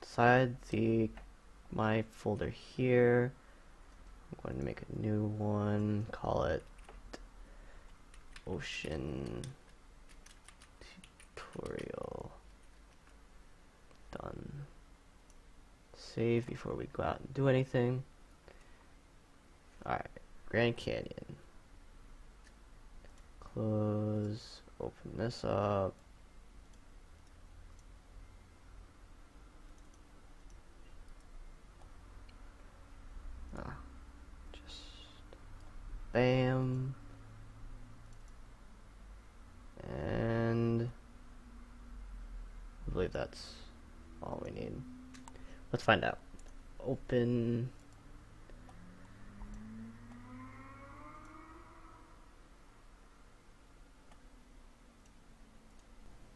Inside my folder here, I'm going to make a new one, call it Ocean Tutorial. Done. Save before we go out and do anything. Alright, Grand Canyon. Close, open this up. Just bam. And I believe that's all we need. Let's find out. Open.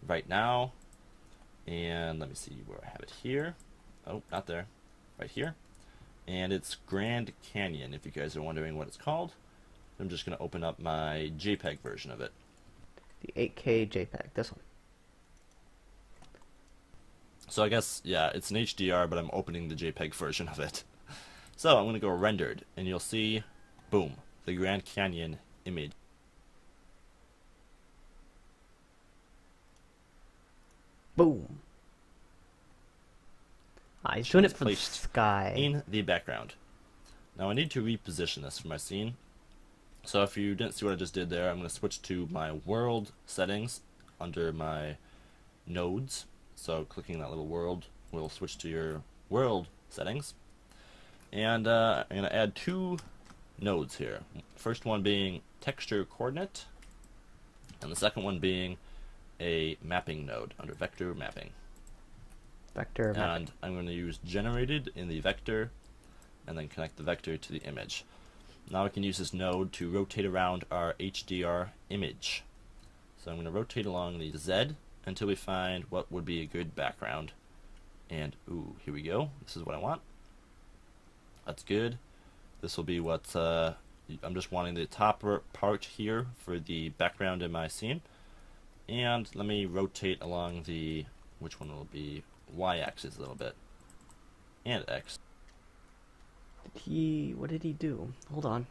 Right now, and let me see where I have it here. Oh, not there. Right here. And it's Grand Canyon, if you guys are wondering what it's called. I'm just going to open up my JPEG version of it. The 8K JPEG, this one. So I guess, yeah, it's an HDR, but I'm opening the JPEG version of it. So I'm going to go rendered, and you'll see, boom, the Grand Canyon image. Boom. He's doing it for the Placed sky. in the background. Now I need to reposition this for my scene. So if you didn't see what I just did there, I'm going to switch to my world settings under my nodes. So clicking that little world will switch to your world settings. And I'm going to add two nodes here. First one being texture coordinate, and the second one being a mapping node under vector mapping. Vector mapping. And I'm going to use generated in the vector and then connect the vector to the image. Now I can use this node to rotate around our HDR image. So I'm going to rotate along the Z until we find what would be a good background. And ooh, here we go. This is what I want. That's good. This will be what I'm just wanting the top part here for the background in my scene. And let me rotate along the, which one will it be, y-axis a little bit. And x. What did he do? Hold on.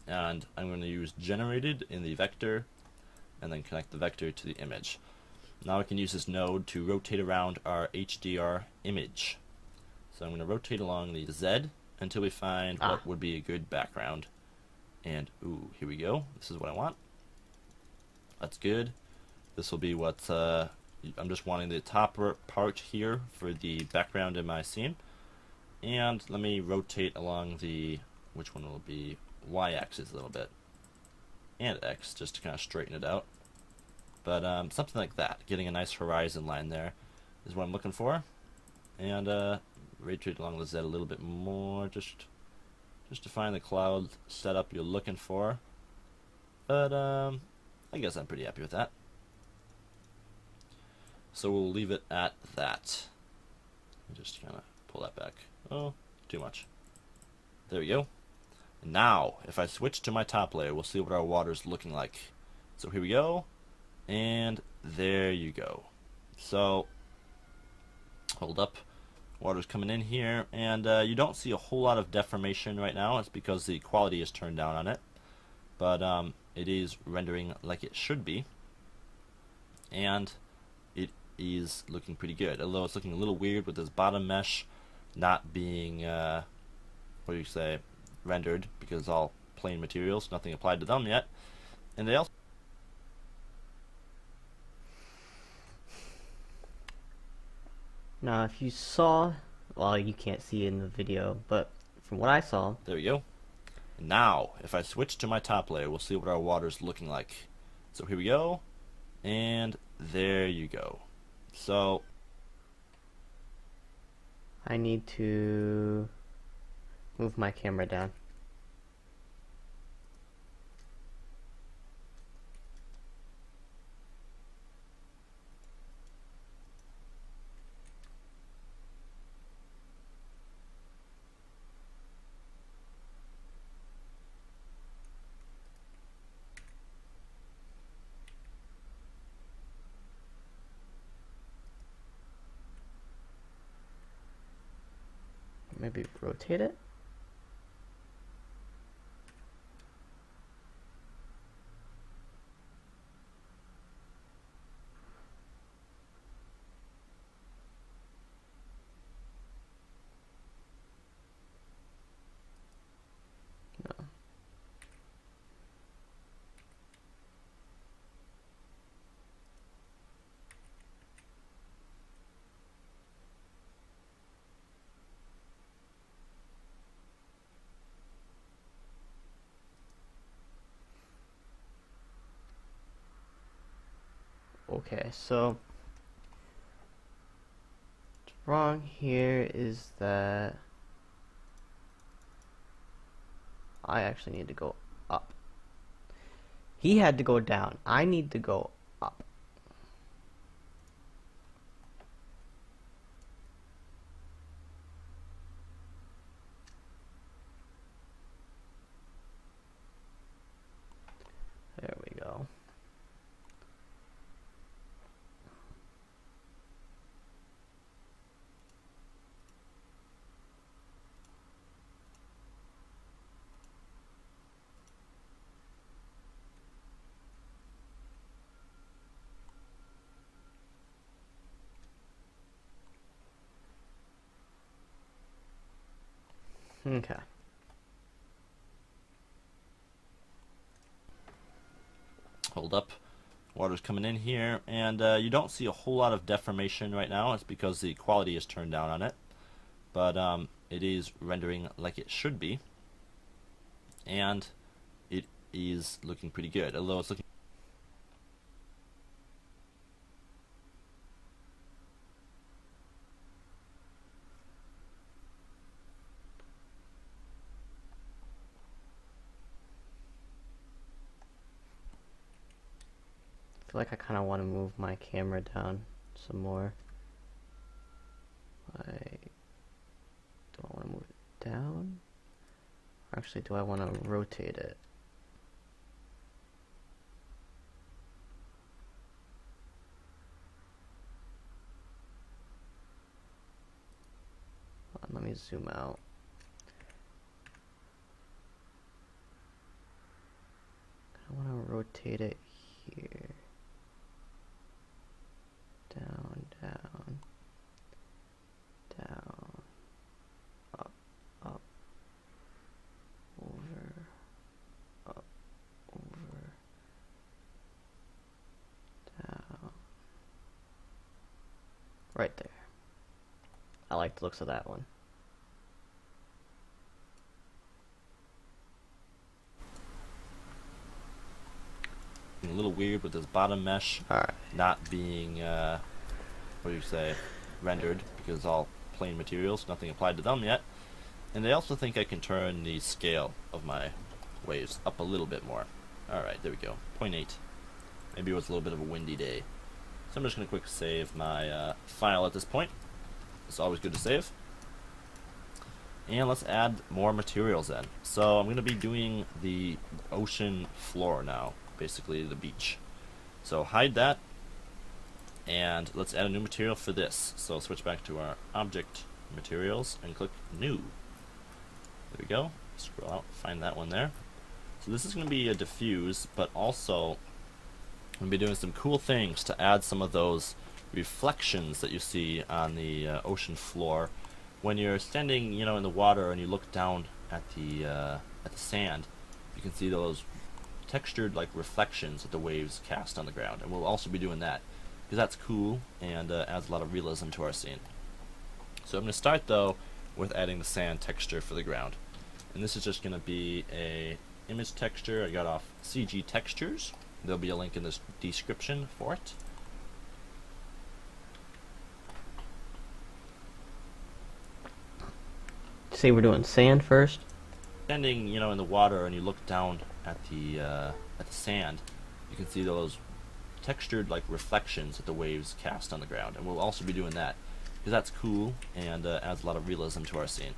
And I'm going to use generated in the vector and then connect the vector to the image. Now I can use this node to rotate around our HDR image. So I'm going to rotate along the Z until we find what would be a good background. And ooh, here we go. This is what I want. That's good. This will be what I'm just wanting the top part here for the background in my scene. And let me rotate along the, which one will it be, y-axis a little bit. And x, just to kind of straighten it out. But something like that, getting a nice horizon line there is what I'm looking for. And rotate along the Z a little bit more, just to find the cloud setup you're looking for. But I guess I'm pretty happy with that. So we'll leave it at that. Just kind of pull that back. Oh, too much. There we go. Now, if I switch to my top layer, we'll see what our water's looking like. So here we go. And there you go. So, hold up. Water's coming in here, and you don't see a whole lot of deformation right now. It's because the quality is turned down on it. But it is rendering like it should be. And it is looking pretty good. Although it's looking a little weird with this bottom mesh not being, what do you say, rendered, because it's all plain materials, nothing applied to them yet. And they also... Now, if you saw, well, you can't see it in the video, but from what I saw, There we go. Now, if I switch to my top layer, we'll see what our water's looking like. So here we go, and there you go. So I need to move my camera down. Maybe rotate it. No. Okay, so what's wrong here is that I actually need to go up. He had to go down. I need to go up. There we go. Okay. hold up. Water's coming in here, and you don't see a whole lot of deformation right now. It's because the quality is turned down on it, but it is rendering like it should be, and it is looking pretty good. Although it's looking... I feel like I kind of want to move my camera down some more. Do I want to move it down? Or actually, do I want to rotate it? Hold on, let me zoom out. I want to rotate it here. Down, down, down, up, up, over, up, over, down. Right there. I like the looks of that one. a little weird with this bottom mesh not being, what do you say, rendered, because it's all plain materials, nothing applied to them yet. And I also think I can turn the scale of my waves up a little bit more. Alright, there we go, 0.8. Maybe it was a little bit of a windy day. So I'm just going to quick save my file at this point. It's always good to save. And let's add more materials in. So I'm going to be doing the ocean floor now, basically the beach. So hide that, and let's add a new material for this. So switch back to our object materials and click new. There we go. Scroll out, find that one there. So this is going to be a diffuse, but also I'm going to be doing some cool things to add some of those reflections that you see on the ocean floor when you're standing, in the water and you look down at the sand. You can see those textured like reflections that the waves cast on the ground, and we'll also be doing that because that's cool and adds a lot of realism to our scene. So I'm going to start though with adding the sand texture for the ground, and this is just going to be a image texture I got off CG Textures. There'll be a link in this description for it. Say we're doing sand first. Standing, in the water and you look down at the sand, you can see those textured like reflections that the waves cast on the ground, and we'll also be doing that because that's cool and adds a lot of realism to our scene.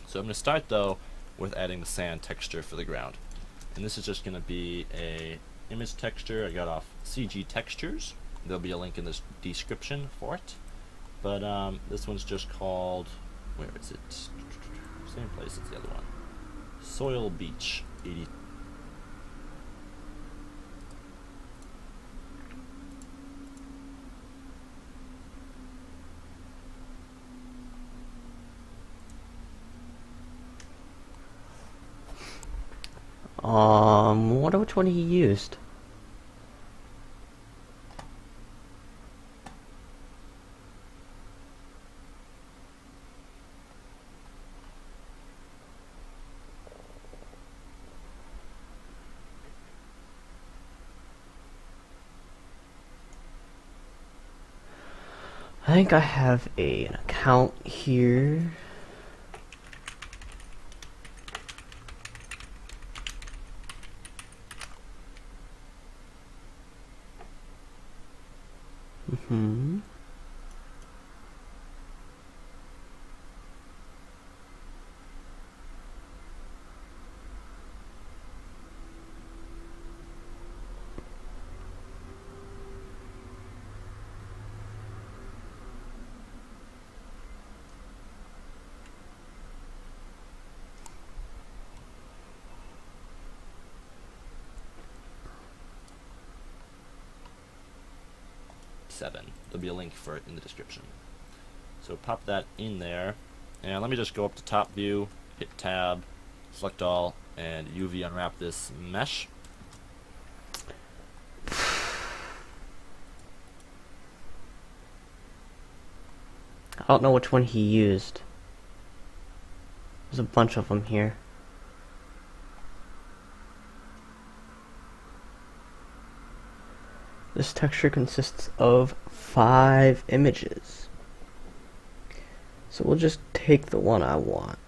So I'm going to start though with adding the sand texture for the ground, and this is just going to be a image texture I got off CG Textures. There'll be a link in this description for it, but this one's just called, where is it? Same place as the other one. Soil Beach 80. Wonder which one he used. I think I have an account here. Mm-hmm. There'll be a link for it in the description. So pop that in there, and let me just go up to top view, hit tab, select all, and UV unwrap this mesh. I don't know which one he used. There's a bunch of them here. This texture consists of 5 images. So we'll just take the one I want.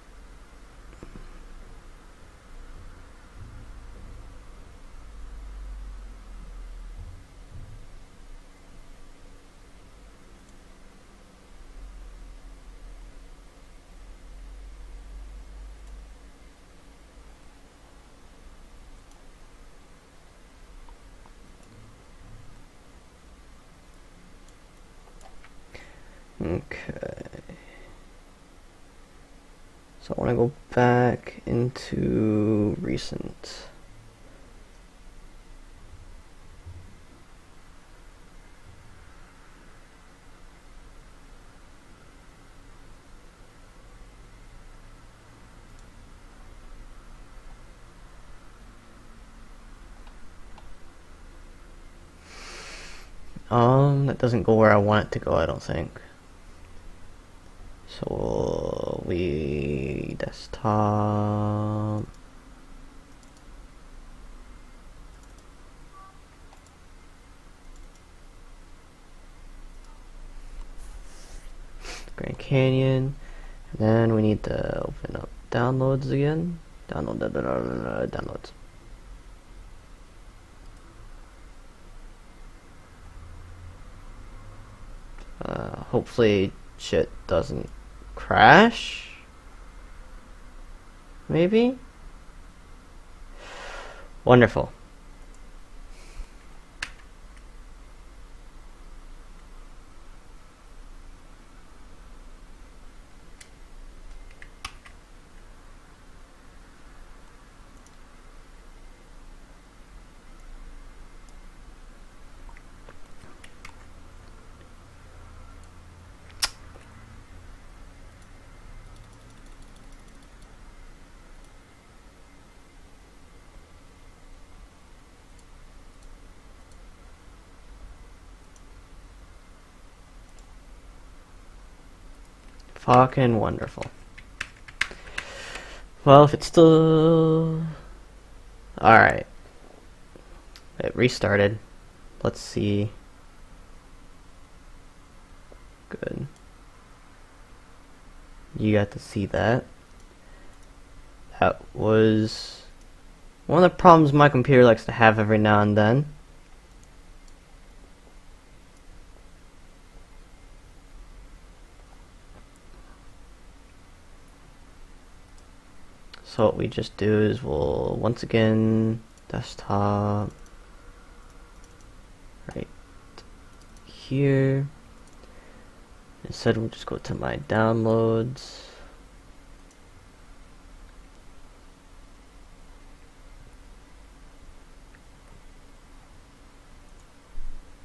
Okay. So I want to go back into recent. That doesn't go where I want it to go, I don't think. So we desktop. Grand Canyon. And then we need to open up downloads again. Downloads. Hopefully shit doesn't crash. Maybe? Wonderful. Talking wonderful. Well, if it's still... Alright. It restarted. Let's see. Good. You got to see that. That was one of the problems my computer likes to have every now and then. So what we just do is we'll once again desktop right here. Instead we'll just go to my downloads.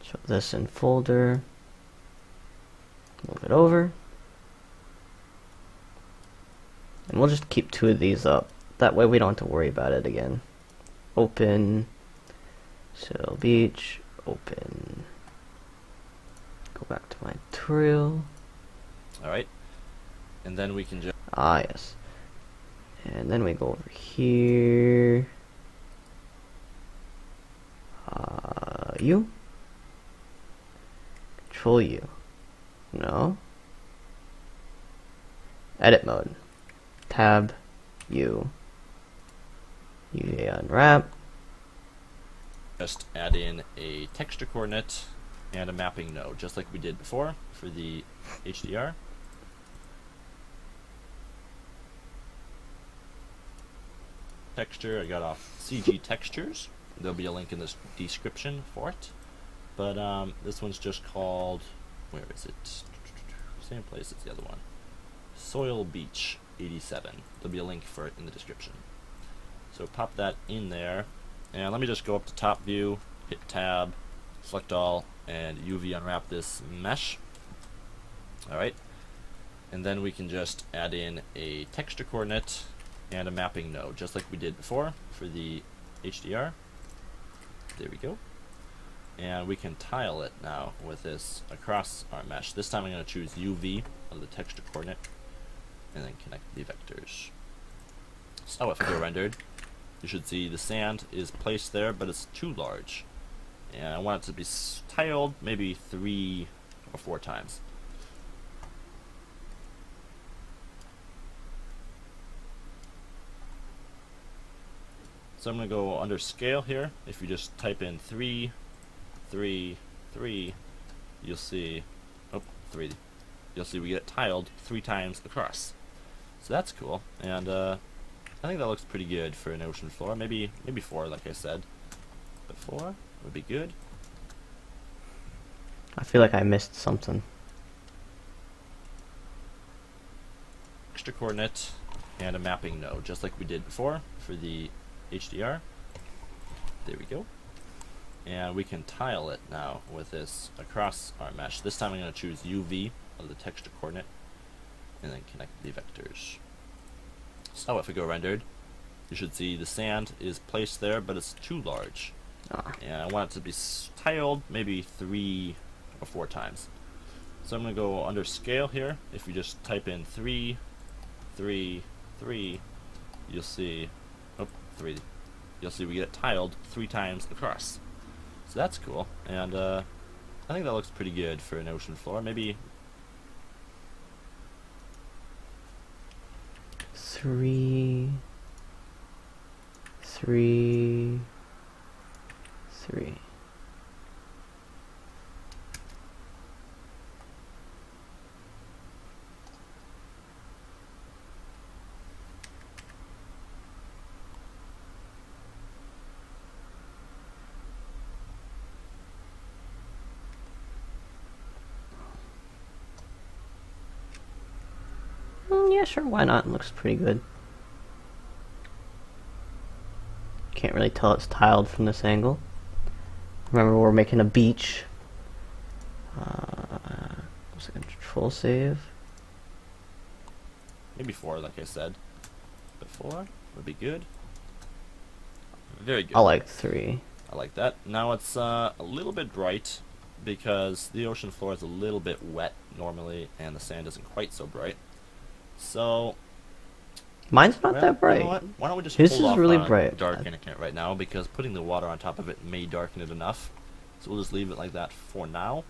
Show this in folder. Move it over. And we'll just keep 2 of these up. That way we don't have to worry about it again. Open. Sail Beach. Open. Go back to my tutorial. Alright. And then we can just... Ah, yes. And then we go over here. U. Control U. No. Edit mode. Tab U. UV unwrap. just add in a texture coordinate and a mapping node, just like we did before for the HDR. Texture, I got off CG Textures. There'll be a link in the description for it. But this one's just called, where is it? Same place as the other one. Soil Beach 87. There'll be a link for it in the description. So pop that in there, and let me just go up to top view, hit tab, select all, and UV unwrap this mesh. Alright, and then we can just add in a texture coordinate and a mapping node, just like we did before for the HDR. There we go. And we can tile it now with this across our mesh. This time I'm going to choose UV of the texture coordinate and then connect the vectors. So if I go rendered, you should see the sand is placed there, but it's too large. And I want it to be tiled maybe 3 or 4 times. So I'm going to go under scale here. If you just type in 3, 3, 3, you'll see, oh, 3. You'll see we get it tiled 3 times across. So that's cool, and I think that looks pretty good for an ocean floor. Maybe 4, like I said, but 4 would be good. I feel like I missed something. Extra coordinate and a mapping node, just like we did before for the HDR. There we go. And we can tile it now with this across our mesh. This time I'm going to choose UV of the texture coordinate and then connect the vectors. So if we go rendered, you should see the sand is placed there, but it's too large. And I want it to be tiled maybe 3 or 4 times. So I'm going to go under scale here. If you just type in 3, 3, 3, you'll see, oh, 3. You'll see we get it tiled 3 times across. So that's cool, and I think that looks pretty good for an ocean floor. Maybe 3, 3, 3. Yeah, sure, why not? It looks pretty good. Can't really tell it's tiled from this angle. Remember, we're making a beach. Looks like a control save. maybe 4, like I said, but 4 would be good. Very good. I like 3. I like that. Now it's a little bit bright because the ocean floor is a little bit wet normally, and the sand isn't quite so bright. So, Mine's not well, that you know bright. what? Why don't we just His hold is off really on bright. darkening it right now, because putting the water on top of it may darken it enough. So we'll just leave it like that for now.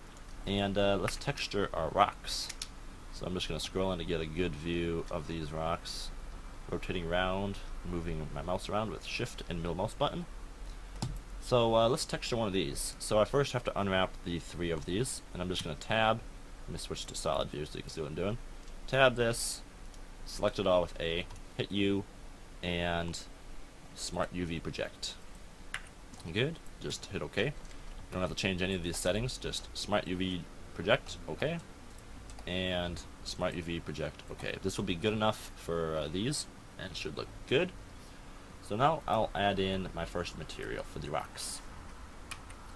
And let's texture our rocks. So I'm just going to scroll in to get a good view of these rocks. Rotating around, moving my mouse around with shift and middle mouse button. So let's texture one of these. So I first have to unwrap the 3 of these, and I'm just going to tab. Let me switch to solid view so you can see what I'm doing. Tab this, select it all with A, hit U, and Smart UV Project. Good. Just hit OK. You don't have to change any of these settings. Just Smart UV Project, OK, and Smart UV Project, OK. This will be good enough for these, and should look good. So now I'll add in my first material for the rocks.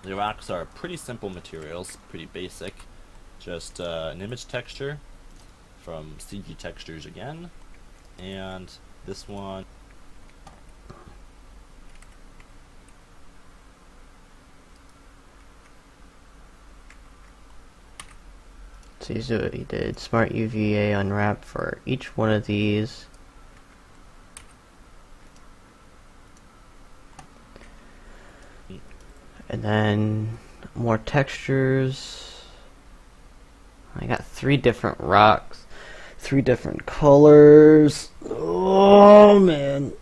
The rocks are pretty simple materials, pretty basic. Just an image texture from CG Textures again, and this one. So you see what he did. Smart UVA unwrap for each one of these. And then more textures. I got 3 different rocks, 3 different colors. Oh man.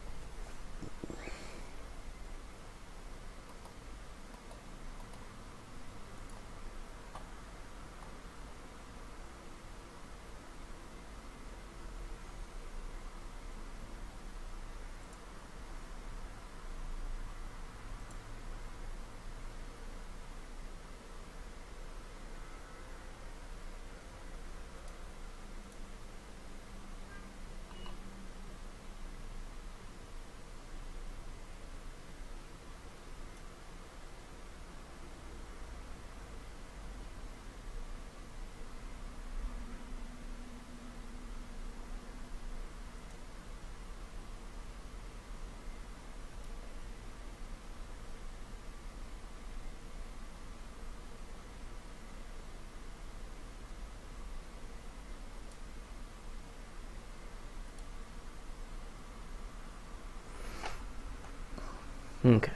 Okay.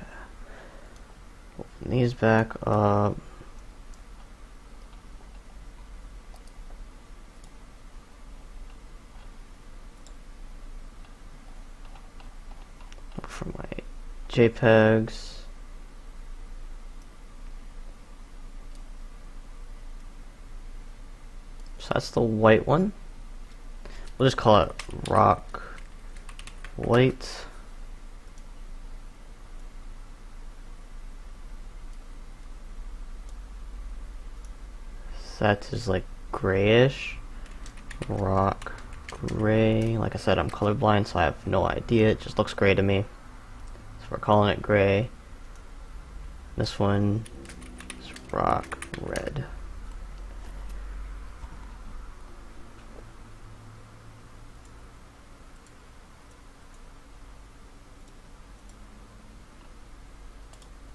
Open these back up. Look for my JPEGs. So that's the white one. We'll just call it rock white. That is like grayish. Rock gray. Like I said, I'm colorblind, so I have no idea. It just looks gray to me. So we're calling it gray. This one is rock red.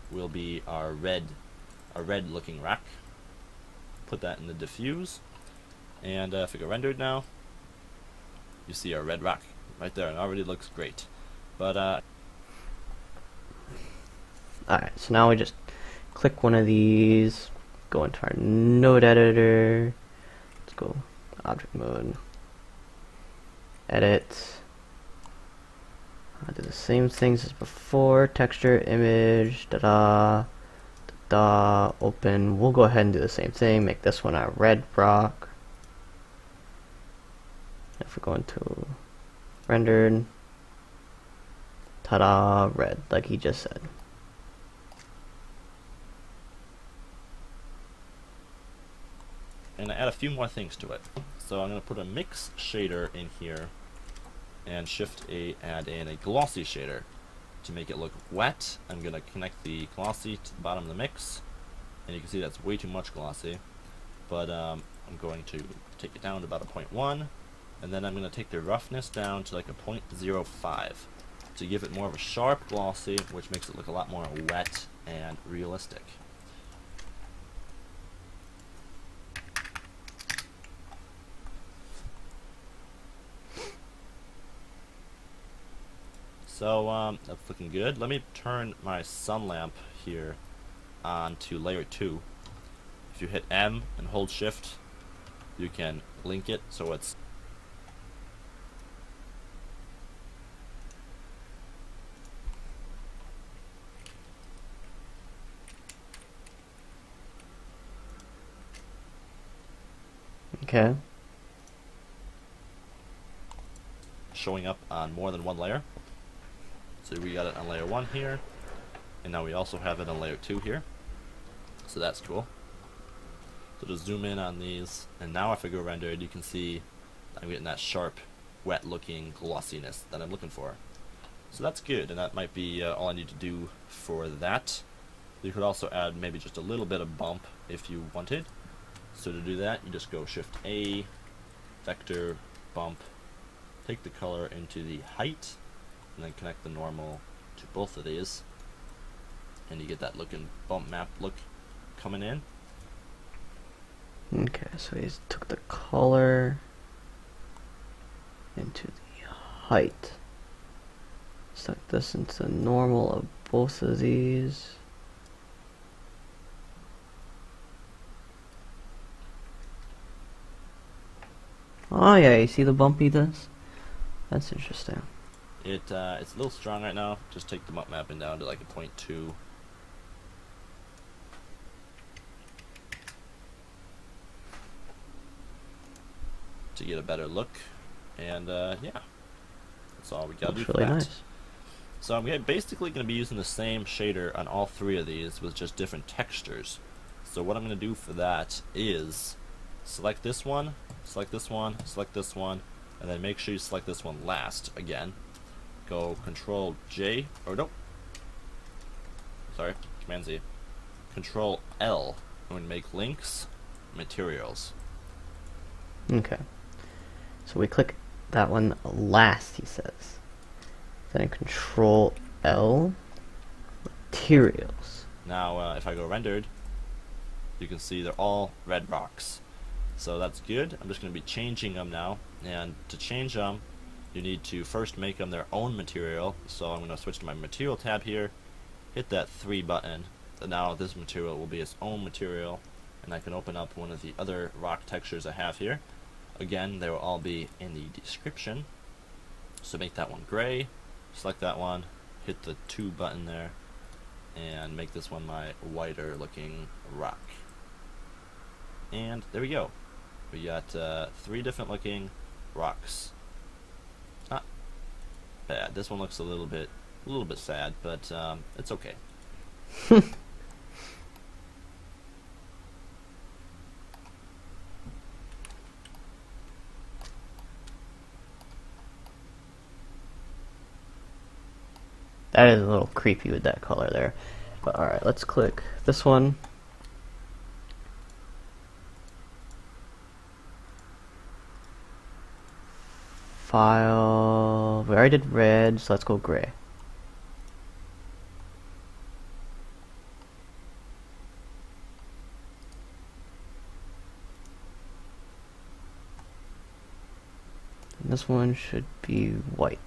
Will be our red looking rock. Put that in the diffuse, and if we go rendered now, you see our red rock right there, and it already looks great. But alright, so now we just click one of these, go into our node editor, let's go object mode, edit, do the same things as before, texture, image, open. We'll go ahead and do the same thing, make this one our red rock. If we go into rendered, ta-da, red, like he just said. and add a few more things to it. So I'm going to put a mix shader in here, and shift A, add in a glossy shader to make it look wet. I'm going to connect the glossy to the bottom of the mix, and you can see that's way too much glossy, but I'm going to take it down to about a 0.1, and then I'm going to take the roughness down to like a 0.05 to give it more of a sharp glossy, which makes it look a lot more wet and realistic. So that's looking good. Let me turn my sun lamp here on to layer 2. If you hit M and hold shift, you can link it so it's Okay. showing up on more than one layer. So we got it on layer 1 here, and now we also have it on layer 2 here. So that's cool. So just zoom in on these, and now if I go rendered, you can see I'm getting that sharp, wet looking glossiness that I'm looking for. So that's good, and that might be all I need to do for that. You could also add maybe just a little bit of bump if you wanted. So to do that, you just go Shift A, Vector, Bump, take the color into the height, and then connect the normal to both of these, and you get that looking bump map look coming in. Okay, so he took the color into the height. Stuck this into the normal of both of these. Oh yeah, you see the bumpiness? That's interesting. It's a little strong right now. Just take the bump mapping down to like a 0.2. To get a better look, and yeah, that's all we gotta do Looks for really that. nice. So I'm basically going to be using the same shader on all 3 of these with just different textures. So what I'm going to do for that is select this one, select this one, select this one, and then make sure you select this one last again. Go Control J, or nope, sorry, Command Z. Control L. I'm going to make links, materials. Okay. So we click that one last, he says. Then Control L, materials. Now if I go rendered, you can see they're all red rocks. So that's good. I'm just going to be changing them now, and to change them you need to first make them their own material. So I'm going to switch to my material tab here, hit that 3 button, and now this material will be its own material, and I can open up one of the other rock textures I have here. Again, they will all be in the description. So make that one gray, select that one, hit the 2 button there, and make this one my whiter looking rock. And there we go. We got 3 different looking rocks. Not bad. This one looks a little bit sad, but it's okay. That is a little creepy with that color there. But alright, let's click this one. File. We already did red, so let's go gray. And this one should be white.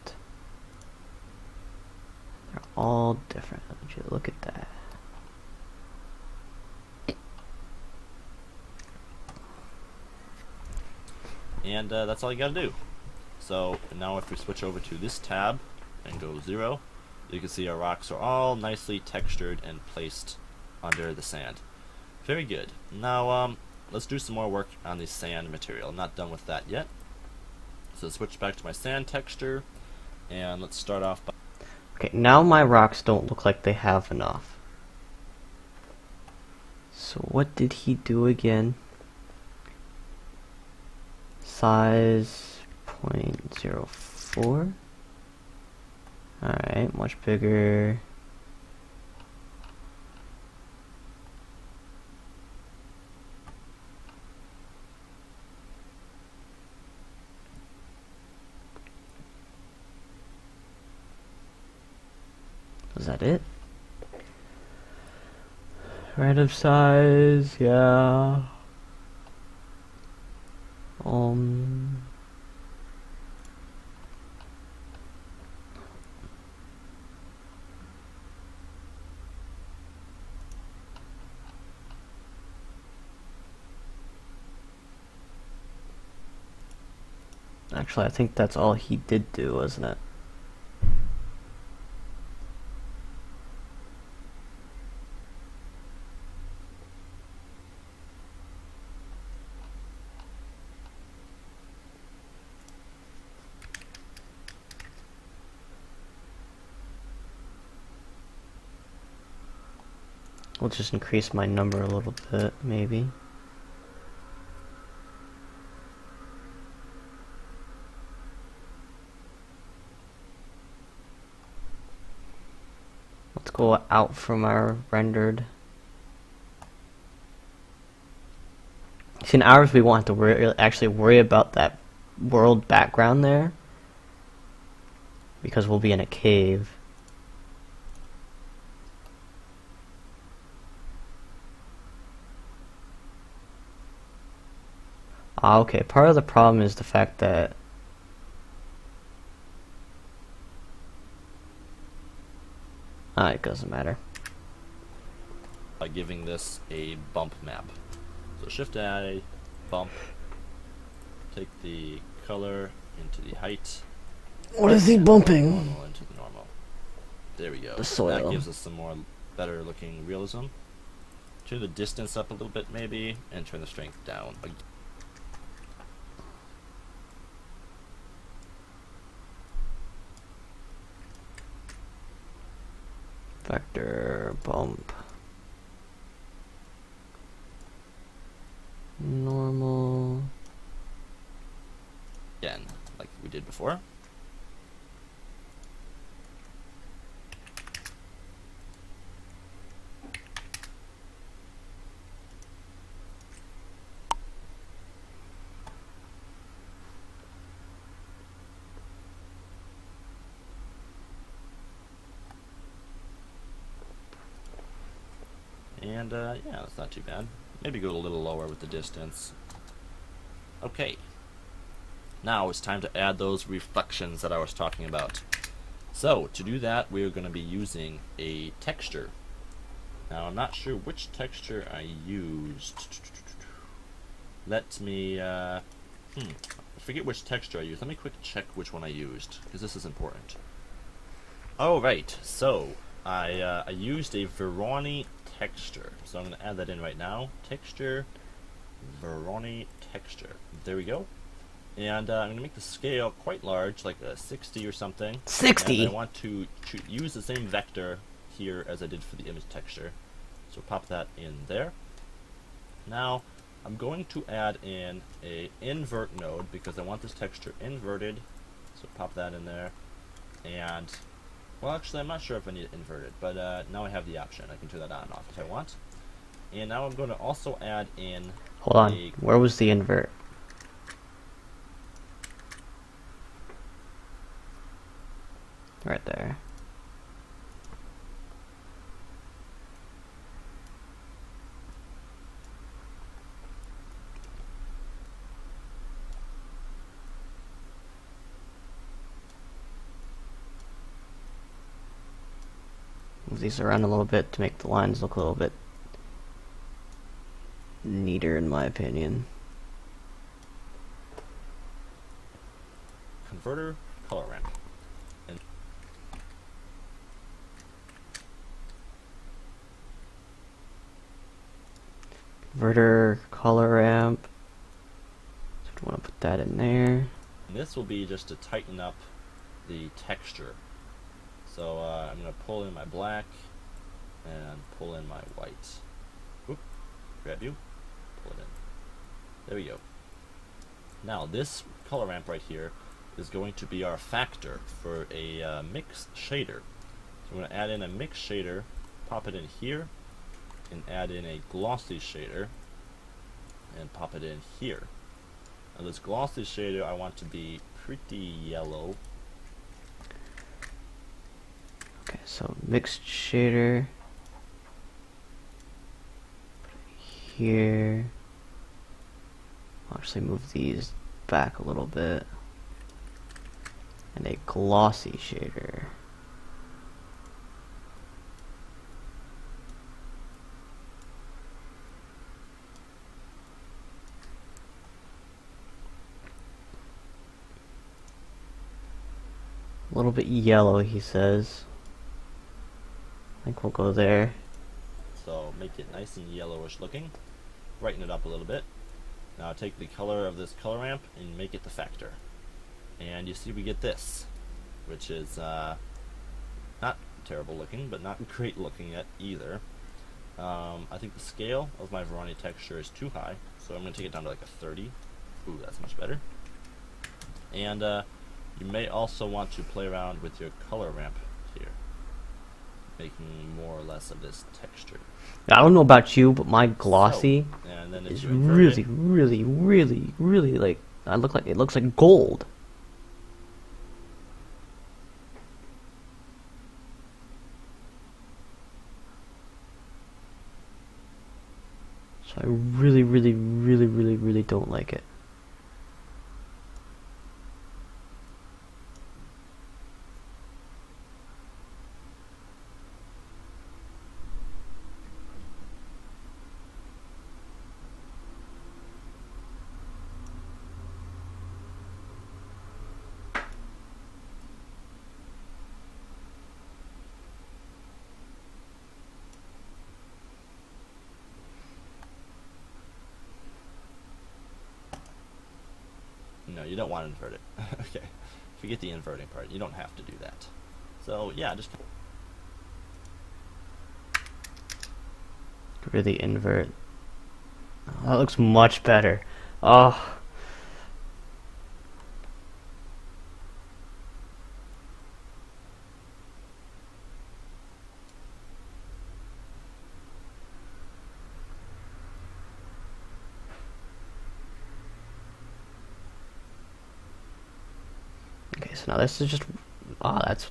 They're all different. I want you to look at that. And that's all you gotta do. So now if we switch over to this tab and go 0, you can see our rocks are all nicely textured and placed under the sand. Very good. Now let's do some more work on the sand material. I'm not done with that yet. So switch back to my sand texture, and let's start off by... Okay, now my rocks don't look like they have enough. So what did he do again? Size 0.04. Alright, much bigger. Is that it? Random size, yeah. Actually, I think that's all he did do, wasn't it? We'll just increase my number a little bit, maybe. Let's go out from our rendered. See, in ours, we won't have to actually worry about that world background there, because we'll be in a cave. Ah, okay. Part of the problem is the fact that it doesn't matter. By giving this a bump map. So Shift A, bump, take the color into the height. What is he bumping? Normal into the normal. There we go. The soil. That gives us some more better looking realism. Turn the distance up a little bit maybe, and turn the strength down. Vector bump. Normal. Again, like we did before. And yeah, that's not too bad. Maybe go a little lower with the distance. Okay. Now it's time to add those reflections that I was talking about. So to do that, we're going to be using a texture. Now I'm not sure which texture I used. Let me, I forget which texture I used. Let me quick check which one I used, because this is important. Oh right, so I used a Veroni texture. So I'm going to add that in right now. Texture, Veroni texture. There we go. And I'm going to make the scale quite large, like a 60 or something. 60? And I want to use the same vector here as I did for the image texture. So pop that in there. Now I'm going to add in a invert node because I want this texture inverted. So pop that in there. And, well actually I'm not sure if I need it inverted, but now I have the option. I can turn that on and off if I want. And now I'm going to also add in... Hold on, where was the invert? Right there. Move these around a little bit to make the lines look a little bit neater, in my opinion. Converter, color ramp. Converter, color ramp. So we want to put that in there. And this will be just to tighten up the texture. So I'm going to pull in my black and pull in my white. Oop, grab you, pull it in. There we go. Now this color ramp right here is going to be our factor for a mix shader. So I'm going to add in a mix shader, pop it in here, and add in a glossy shader, and pop it in here. Now this glossy shader I want to be pretty yellow. Okay, so mixed shader. Here. I'll actually move these back a little bit. And a glossy shader. little bit yellow, he says. I think we'll go there. So make it nice and yellowish looking. Brighten it up a little bit. Now take the color of this color ramp and make it the factor. And you see we get this, which is not terrible looking, but not great looking yet either. I think the scale of my Verani texture is too high, so I'm going to take it down to like a 30. Ooh, that's much better. And you may also want to play around with your color ramp here, making more or less of this texture. I don't know about you, but my glossy And then is really like it looks like gold. So I really don't like it. No, you don't want to invert it. Okay. Forget the inverting part. You don't have to do that. So, yeah, just... Really invert. Oh, that looks much better. Oh. Okay, so now this is just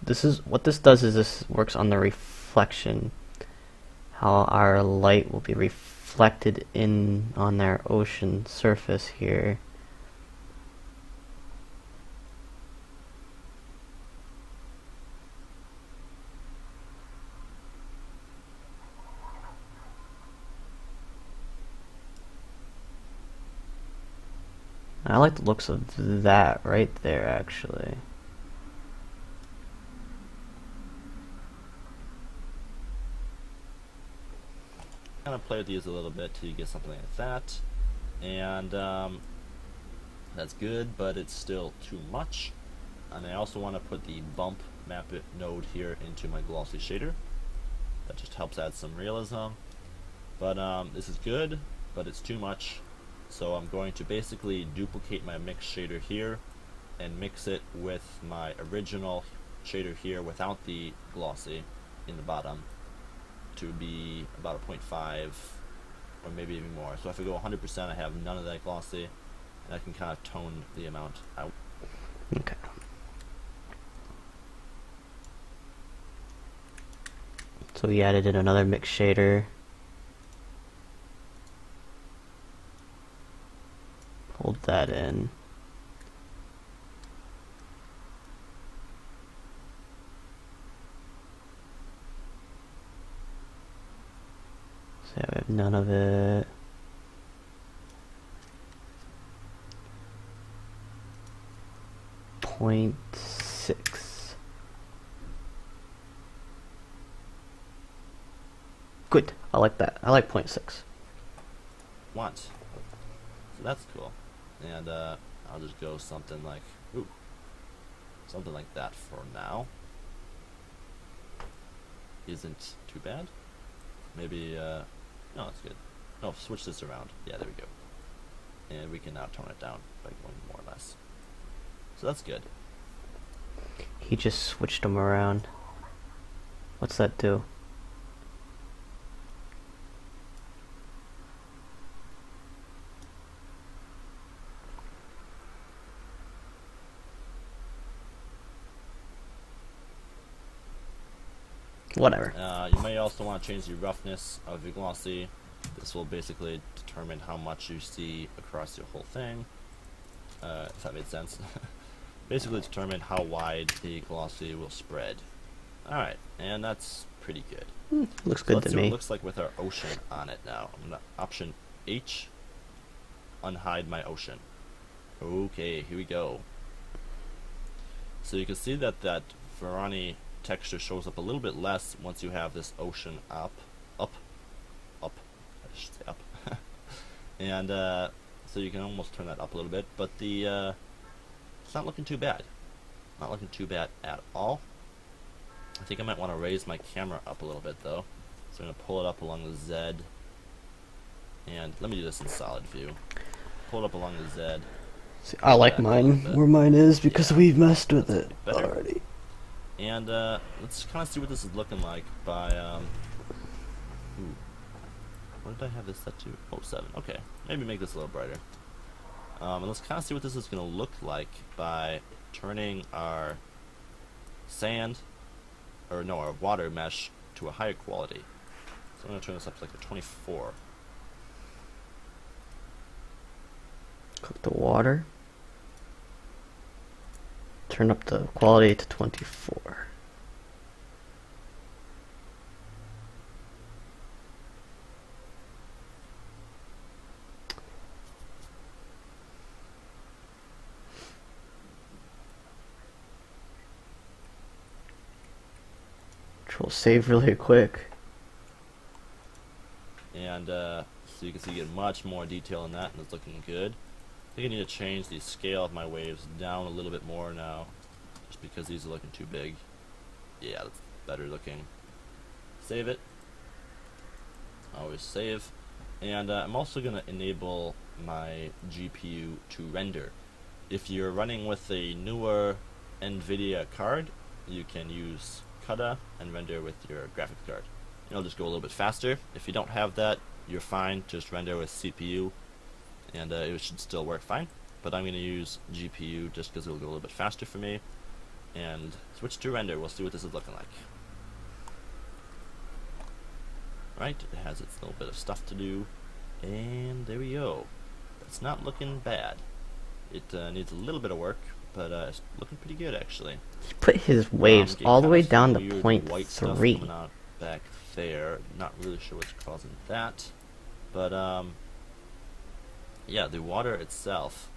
this is what this does is this works on the reflection. How our light will be reflected in on our ocean surface here. I like the looks of that right there, actually. Kind of play with these a little bit till you get something like that. And that's good, but it's still too much. And I also want to put the bump map it node here into my glossy shader. That just helps add some realism. But this is good, but it's too much. So I'm going to basically duplicate my mix shader here and mix it with my original shader here without the glossy in the bottom to be about a 0.5 or maybe even more. So if I go 100%, I have none of that glossy, and I can kind of tone the amount out. Okay. So we added in another mix shader. Hold that in. So we have none of it. .6. Good. I like that. I like .6. So that's cool. And I'll just go something like, something like that for now. Isn't too bad. Maybe, no, that's good. No, switch this around. Yeah, there we go. And we can now tone it down by going more or less. So that's good. He just switched them around. What's that do? Whatever. You may also want to change the roughness of your glossy. This will basically determine how much you see across your whole thing, if that made sense. Basically determine how wide the glossy will spread. Alright, and that's pretty good. Looks So good let's to see what me. it looks like with our ocean on it now. I'm going to option H, unhide my ocean. Okay, here we go. So you can see that that Varani texture shows up a little bit less once you have this ocean up. I should say up. And so you can almost turn that up a little bit, but it's not looking too bad. Not looking too bad at all. I think I might want to raise my camera up a little bit though. So I'm going to pull it up along the Z. And let me do this in solid view. Pull it up along the Z. See, I like mine where mine is because we've messed with it already. And let's kind of see what this is looking like by what did I have this set to? Oh, 7. Okay, maybe make this a little brighter. And let's kind of see what this is going to look like by turning our our water mesh to a higher quality. So I'm going to turn this up to like a 24. Cook the water. Turn up the quality to 24. Control save really quick. And so you can see you get much more detail in that, and it's looking good. I think I need to change the scale of my waves down a little bit more now, just because these are looking too big. Yeah, that's better looking. Save it. Always save. And I'm also going to enable my GPU to render. If you're running with a newer NVIDIA card, you can use CUDA and render with your graphics card. It'll just go a little bit faster. If you don't have that, you're fine. Just render with CPU, and it should still work fine. But I'm going to use GPU just because it'll go a little bit faster for me. And switch to render. We'll see what this is looking like. Right, it has its little bit of stuff to do, and there we go. It's not looking bad. It needs a little bit of work, but it's looking pretty good actually. He put his waves all the way down to 0.3. Back there, not really sure what's causing that, but yeah, the water itself,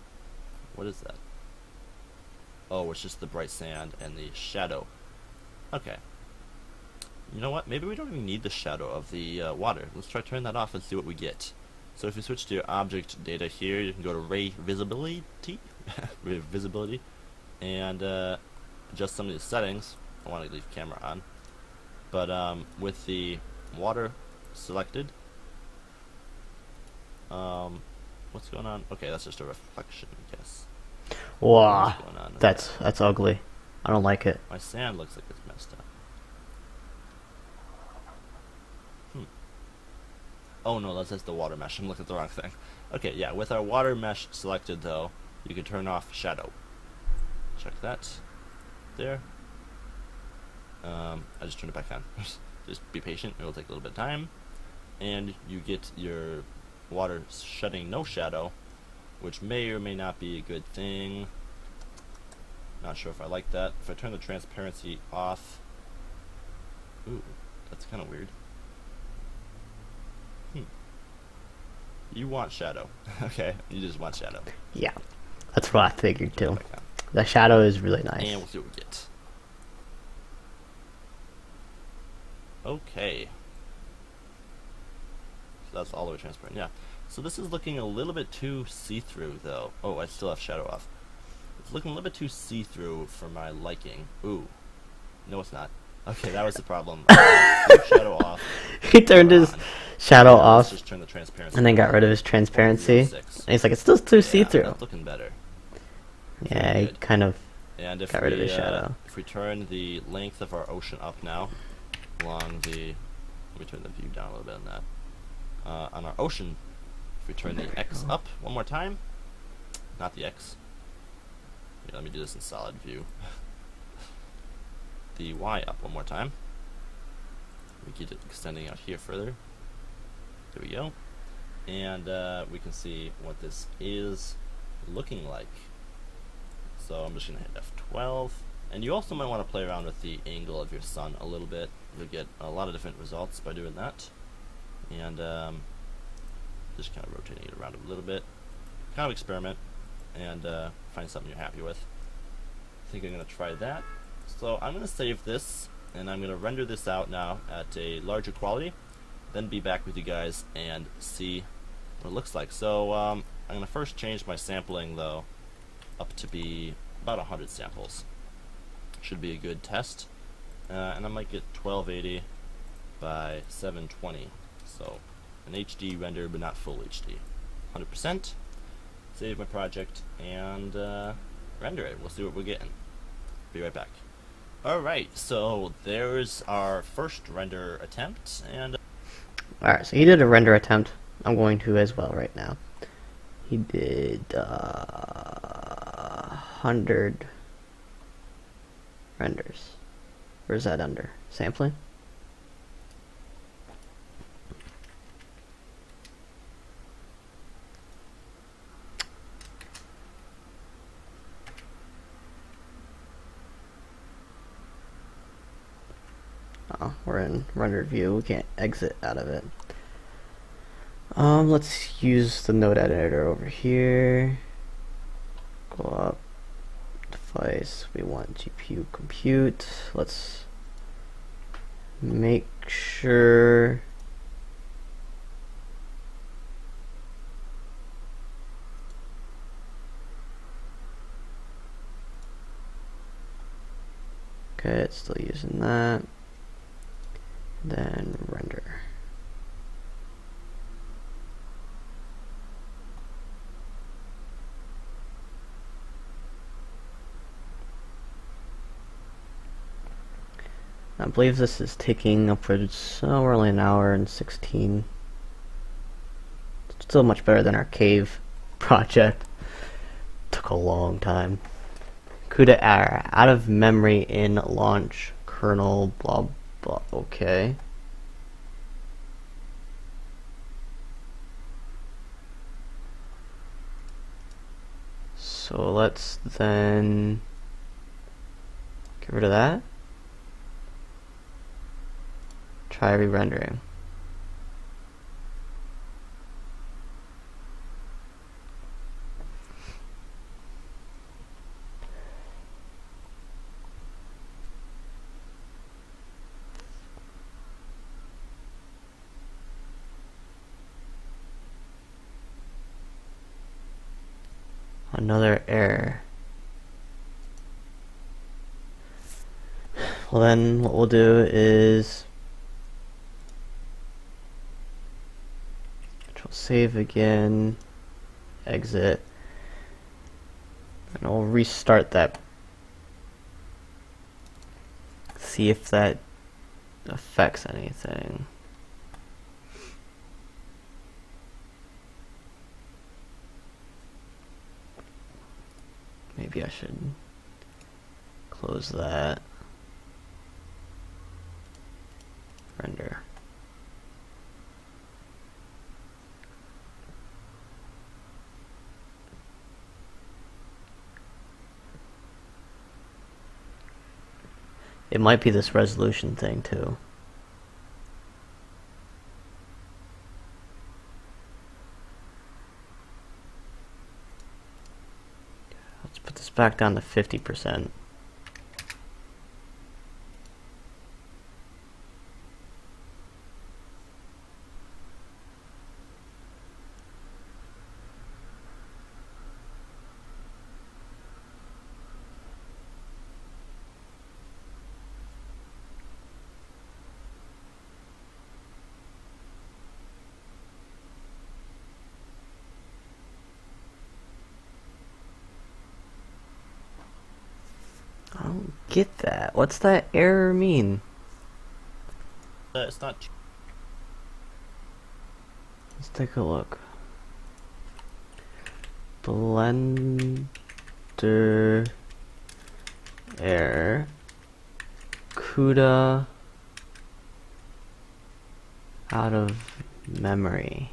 what is that? Oh, it's just the bright sand and the shadow. Okay, you know what, maybe we don't even need the shadow of the water. Let's try turning that off and see what we get. So if you switch to your object data here, you can go to ray visibility visibility, and adjust some of the settings. I want to leave camera on. But with the water selected, what's going on? Okay, that's just a reflection, I guess. Wow, that's ugly. I don't like it. My sand looks like it's messed up. Oh no, that's just the water mesh. I'm looking at the wrong thing. Okay, yeah, with our water mesh selected though, you can turn off shadow. Check that. There. I just turned it back on. Just be patient, it'll take a little bit of time. And you get your water shedding no shadow, which may or may not be a good thing. Not sure if I like that. If I turn the transparency off... Ooh, that's kind of weird. You want shadow. Okay, you just want shadow. Yeah, that's what I figured too. The shadow is really nice. And we'll see what we get. Okay. So that's all the way transparent, yeah. So this is looking a little bit too see-through though. Oh, I still have shadow off. It's looking a little bit too see-through for my liking. Ooh. No, it's not. Okay, that was the problem. Shadow off. He turned his shadow off, just turn the transparency and then got rid of his transparency. And he's like, it's still too see-through. That's looking better. Yeah, he kind of and if got rid of his shadow. If we turn the length of our ocean up now, along the... Let me turn the view down a little bit on that. On our ocean, if we turn the X up one more time, not the X. Yeah, let me do this in solid view. The Y up one more time. We get it extending out here further. There we go. And we can see what this is looking like. So I'm just going to hit F12. And you also might want to play around with the angle of your sun a little bit. You'll get a lot of different results by doing that. And just kind of rotating it around a little bit. Kind of experiment and find something you're happy with. I think I'm going to try that. So I'm going to save this, and I'm going to render this out now at a larger quality, then be back with you guys and see what it looks like. So I'm going to first change my sampling, though, up to be about 100 samples. Should be a good test. And I might get 1280 by 720. So an HD render, but not full HD. 100%. Save my project and render it. We'll see what we're getting. Be right back. Alright, so there's our first render attempt, and Alright, so he did a render attempt. I'm going to as well right now. He did 100 renders. Where's that under? Sampling? Oh, we're in rendered view. We can't exit out of it. Let's use the node editor over here. Go up. Device. We want GPU compute. Let's make sure okay, it's still using that. Then render. I believe this is taking upwards somewhere an hour and 16. It's still much better than our cave project. Took a long time. CUDA error. Out of memory in launch kernel blah blah. Okay. So let's then get rid of that. Try re-rendering. Another error. Well then what we'll do is save again, exit, and I'll restart that. See if that affects anything. Maybe I should close that. Render. It might be this resolution thing too. Let's put this back down to 50%. I don't get that. What's that error mean? it's not. Let's take a look. Blender error. CUDA out of memory.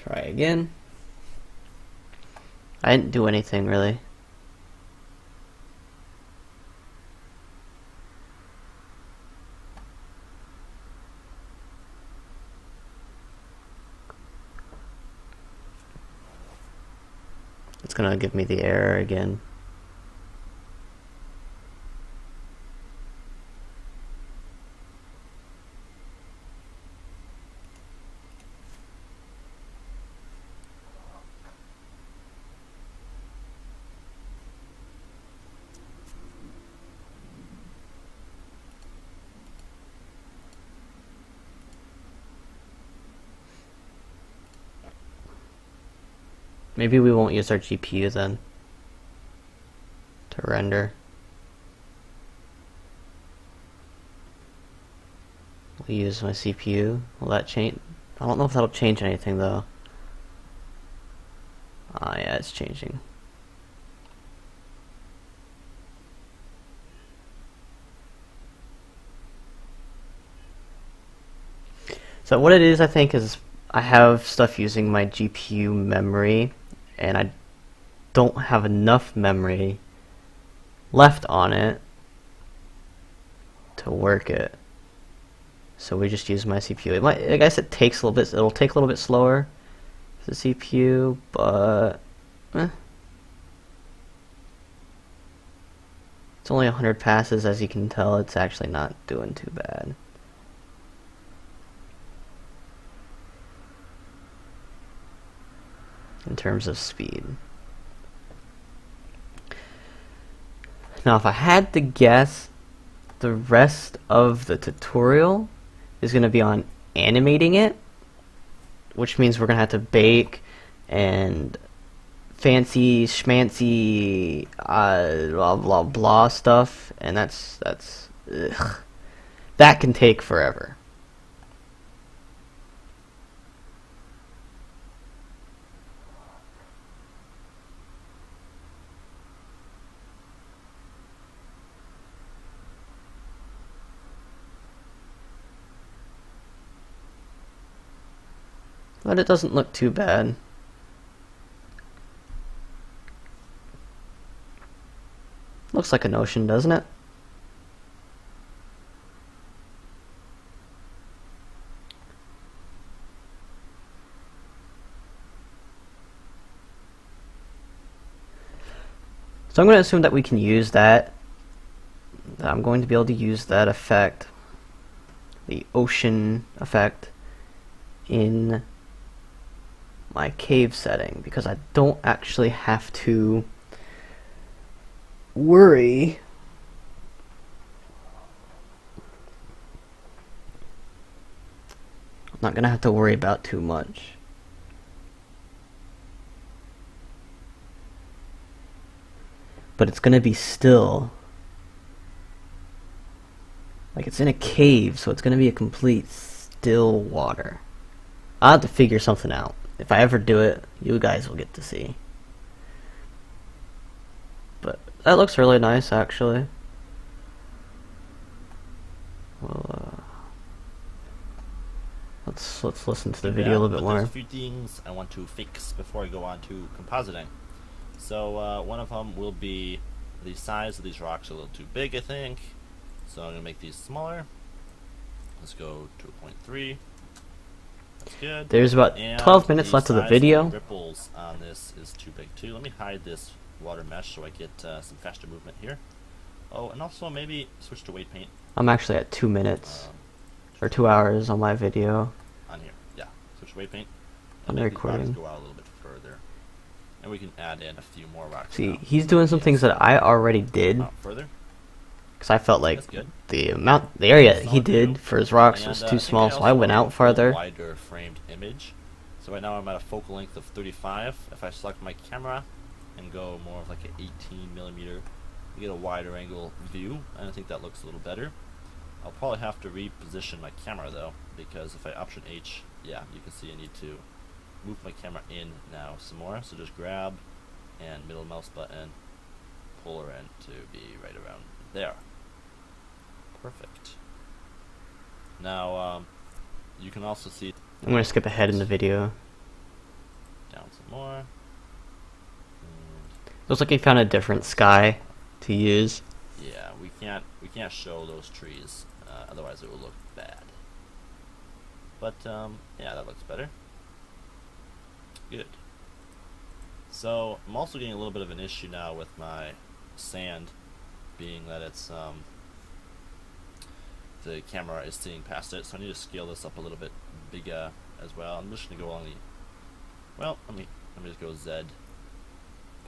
Try again. I didn't do anything really. It's gonna give me the error again. Maybe we won't use our GPU then to render. We'll use my CPU. Will that change? I don't know if that'll change anything though. Ah, yeah, it's changing. So what it is, I think, is I have stuff using my GPU memory, and I don't have enough memory left on it to work it. So we just use my CPU. It might, I guess it takes a little bit. It'll take a little bit slower for the CPU, but it's only 100 passes, as you can tell. It's actually not doing too bad. In terms of speed. Now, if I had to guess, the rest of the tutorial is going to be on animating it, which means we're going to have to bake and fancy schmancy blah blah blah stuff, and that's ugh. That can take forever. But it doesn't look too bad. Looks like an ocean, doesn't it? So I'm going to assume that we can use that. That I'm going to be able to use that effect, the ocean effect, in my cave setting, because I don't actually have to worry I'm not gonna have to worry about too much. But it's gonna be still, like, it's in a cave, so it's gonna be a complete still water. I'll have to figure something out. If I ever do it, you guys will get to see. But that looks really nice, actually. Well, let's listen to the video a little bit more. There's a few things I want to fix before I go on to compositing. So one of them will be the size of these rocks are a little too big, I think. So I'm gonna make these smaller. Let's go to 0.3. That's good. There's about 12 minutes left of the video. The ripples on this is too big too. Let me hide this water mesh so I get some faster movement here. Oh, and also maybe switch to weight paint. I'm actually at 2 minutes or 2 hours on my video. On here, yeah. Switch to weight paint. On the recording. Go out a little bit further, and we can add in a few more rocks. See, now. he's doing some things that I already did. Further. Because I felt like the area he did for his rocks was too small, so I went out farther. Wider framed image. So right now I'm at a focal length of 35. If I select my camera and go more of like an 18mm, you get a wider angle view, and I think that looks a little better. I'll probably have to reposition my camera though, because if I option H, yeah, you can see I need to move my camera in now some more. So just grab and middle mouse button, pull her in to be right around there. Perfect. Now, you can also see... I'm going to skip ahead in the video. down some more. And Looks like you found a different sky to use. yeah, we can't show those trees, otherwise it will look bad. But yeah, that looks better. Good. So I'm also getting a little bit of an issue now with my sand, being that it's the camera is seeing past it, so I need to scale this up a little bit bigger as well. I'm just gonna go on the let me just go Z,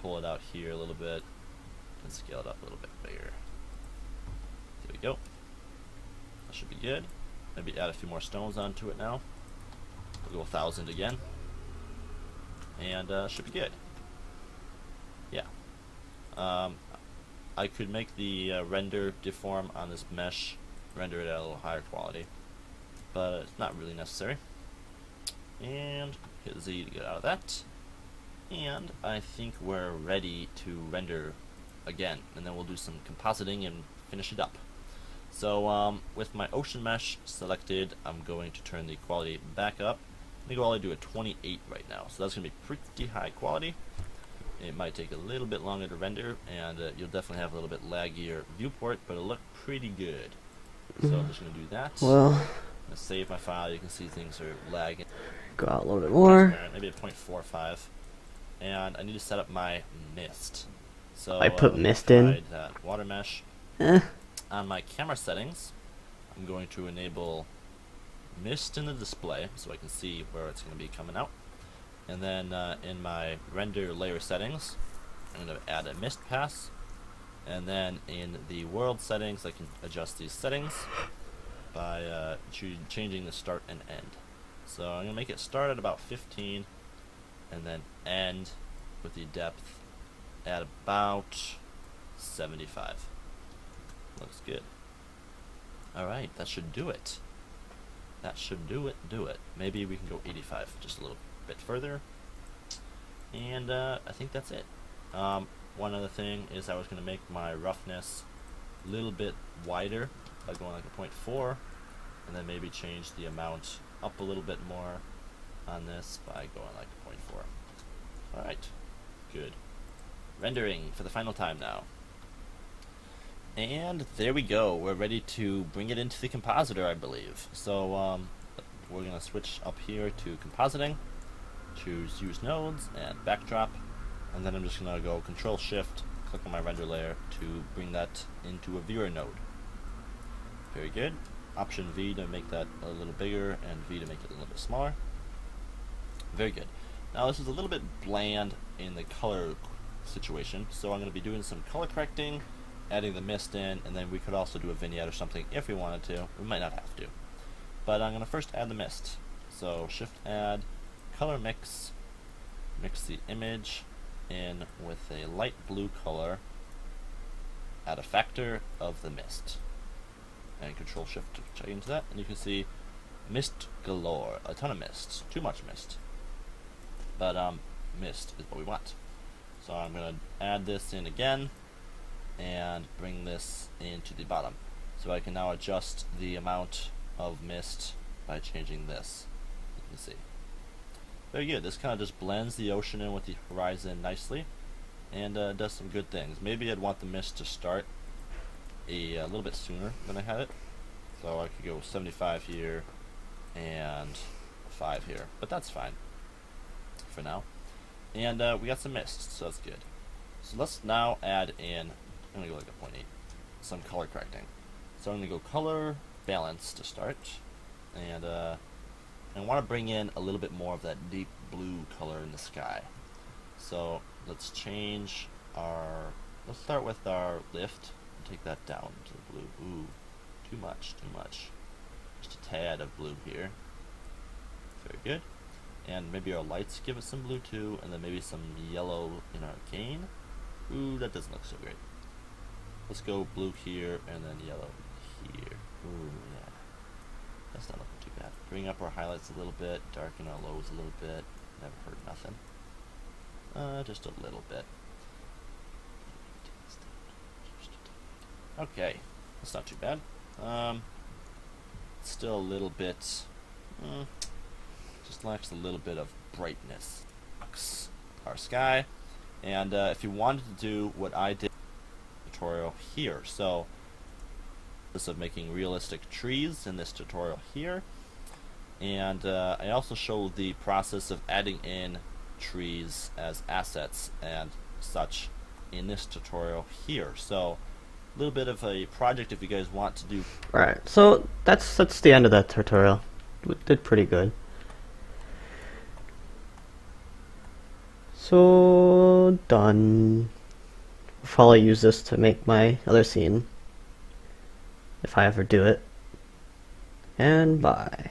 pull it out here a little bit, and scale it up a little bit bigger. There we go. That should be good. Maybe add a few more stones onto it now. We'll go 1,000 again, and should be good. Yeah. I could make the render deform on this mesh, render it at a little higher quality, but it's not really necessary. And hit Z to get out of that. And I think we're ready to render again, and then we'll do some compositing and finish it up. So with my ocean mesh selected, I'm going to turn the quality back up. I think I'll only do a 28 right now, so that's going to be pretty high quality. It might take a little bit longer to render, and you'll definitely have a little bit laggier viewport, but it'll look pretty good. So I'm just going to do that. Well, I'm going to save my file. You can see things are lagging. go out a little bit more. Maybe a 0.45. And I need to set up my mist. So I put mist in. hide that water mesh. Eh. On my camera settings, I'm going to enable mist in the display so I can see where it's going to be coming out. And then in my render layer settings, I'm going to add a mist pass. And then in the world settings, I can adjust these settings by changing the start and end. So I'm going to make it start at about 15 and then end with the depth at about 75. Looks good. Alright, that should do it. That should do it. Maybe we can go 85 just a little bit further. And I think that's it. One other thing is I was going to make my roughness a little bit wider by going like a 0.4, and then maybe change the amount up a little bit more on this by going like a 0.4. Alright, good. Rendering for the final time now. And there we go. We're ready to bring it into the compositor, I believe. So we're going to switch up here to compositing, choose use nodes and backdrop, and then I'm just going to go Control Shift, click on my render layer to bring that into a viewer node. Very good. Option V to make that a little bigger, and V to make it a little bit smaller. Very good. Now this is a little bit bland in the color situation, so I'm going to be doing some color correcting, adding the mist in, and then we could also do a vignette or something if we wanted to. We might not have to. But I'm going to first add the mist. So Shift Add, Color Mix, mix the image in with a light blue color, add a factor of the mist. And Control Shift to check into that, and you can see mist galore, a ton of mist, too much mist. But mist is what we want. So I'm going to add this in again, and bring this into the bottom. So I can now adjust the amount of mist by changing this. You can see. Very good. This kind of just blends the ocean in with the horizon nicely, and does some good things. Maybe I'd want the mist to start a little bit sooner than I had it. So I could go 75 here and 5 here, but that's fine for now. And we got some mist, so that's good. So let's now add in, I'm going to go like a 0.8, some color correcting. So I'm going to go color balance to start, and I want to bring in a little bit more of that deep blue color in the sky. So let's change our, let's start with our lift, and take that down to the blue. Ooh, too much. Just a tad of blue here. Very good. And maybe our lights give it some blue too, and then maybe some yellow in our gain. Ooh, that doesn't look so great. Let's go blue here, and then yellow here. Ooh, yeah. That's not looking too bad. Bring up our highlights a little bit, darken our lows a little bit. Never hurt nothing. Just a little bit. Okay, that's not too bad. Still a little bit, just lacks a little bit of brightness. fix our sky. And if you wanted to do what I did tutorial here, so this of making realistic trees in this tutorial here, and I also show the process of adding in trees as assets and such in this tutorial here. So a little bit of a project if you guys want to do. Right, so that's the end of that tutorial. We did pretty good. So done. I'll probably use this to make my other scene if I ever do it. And bye.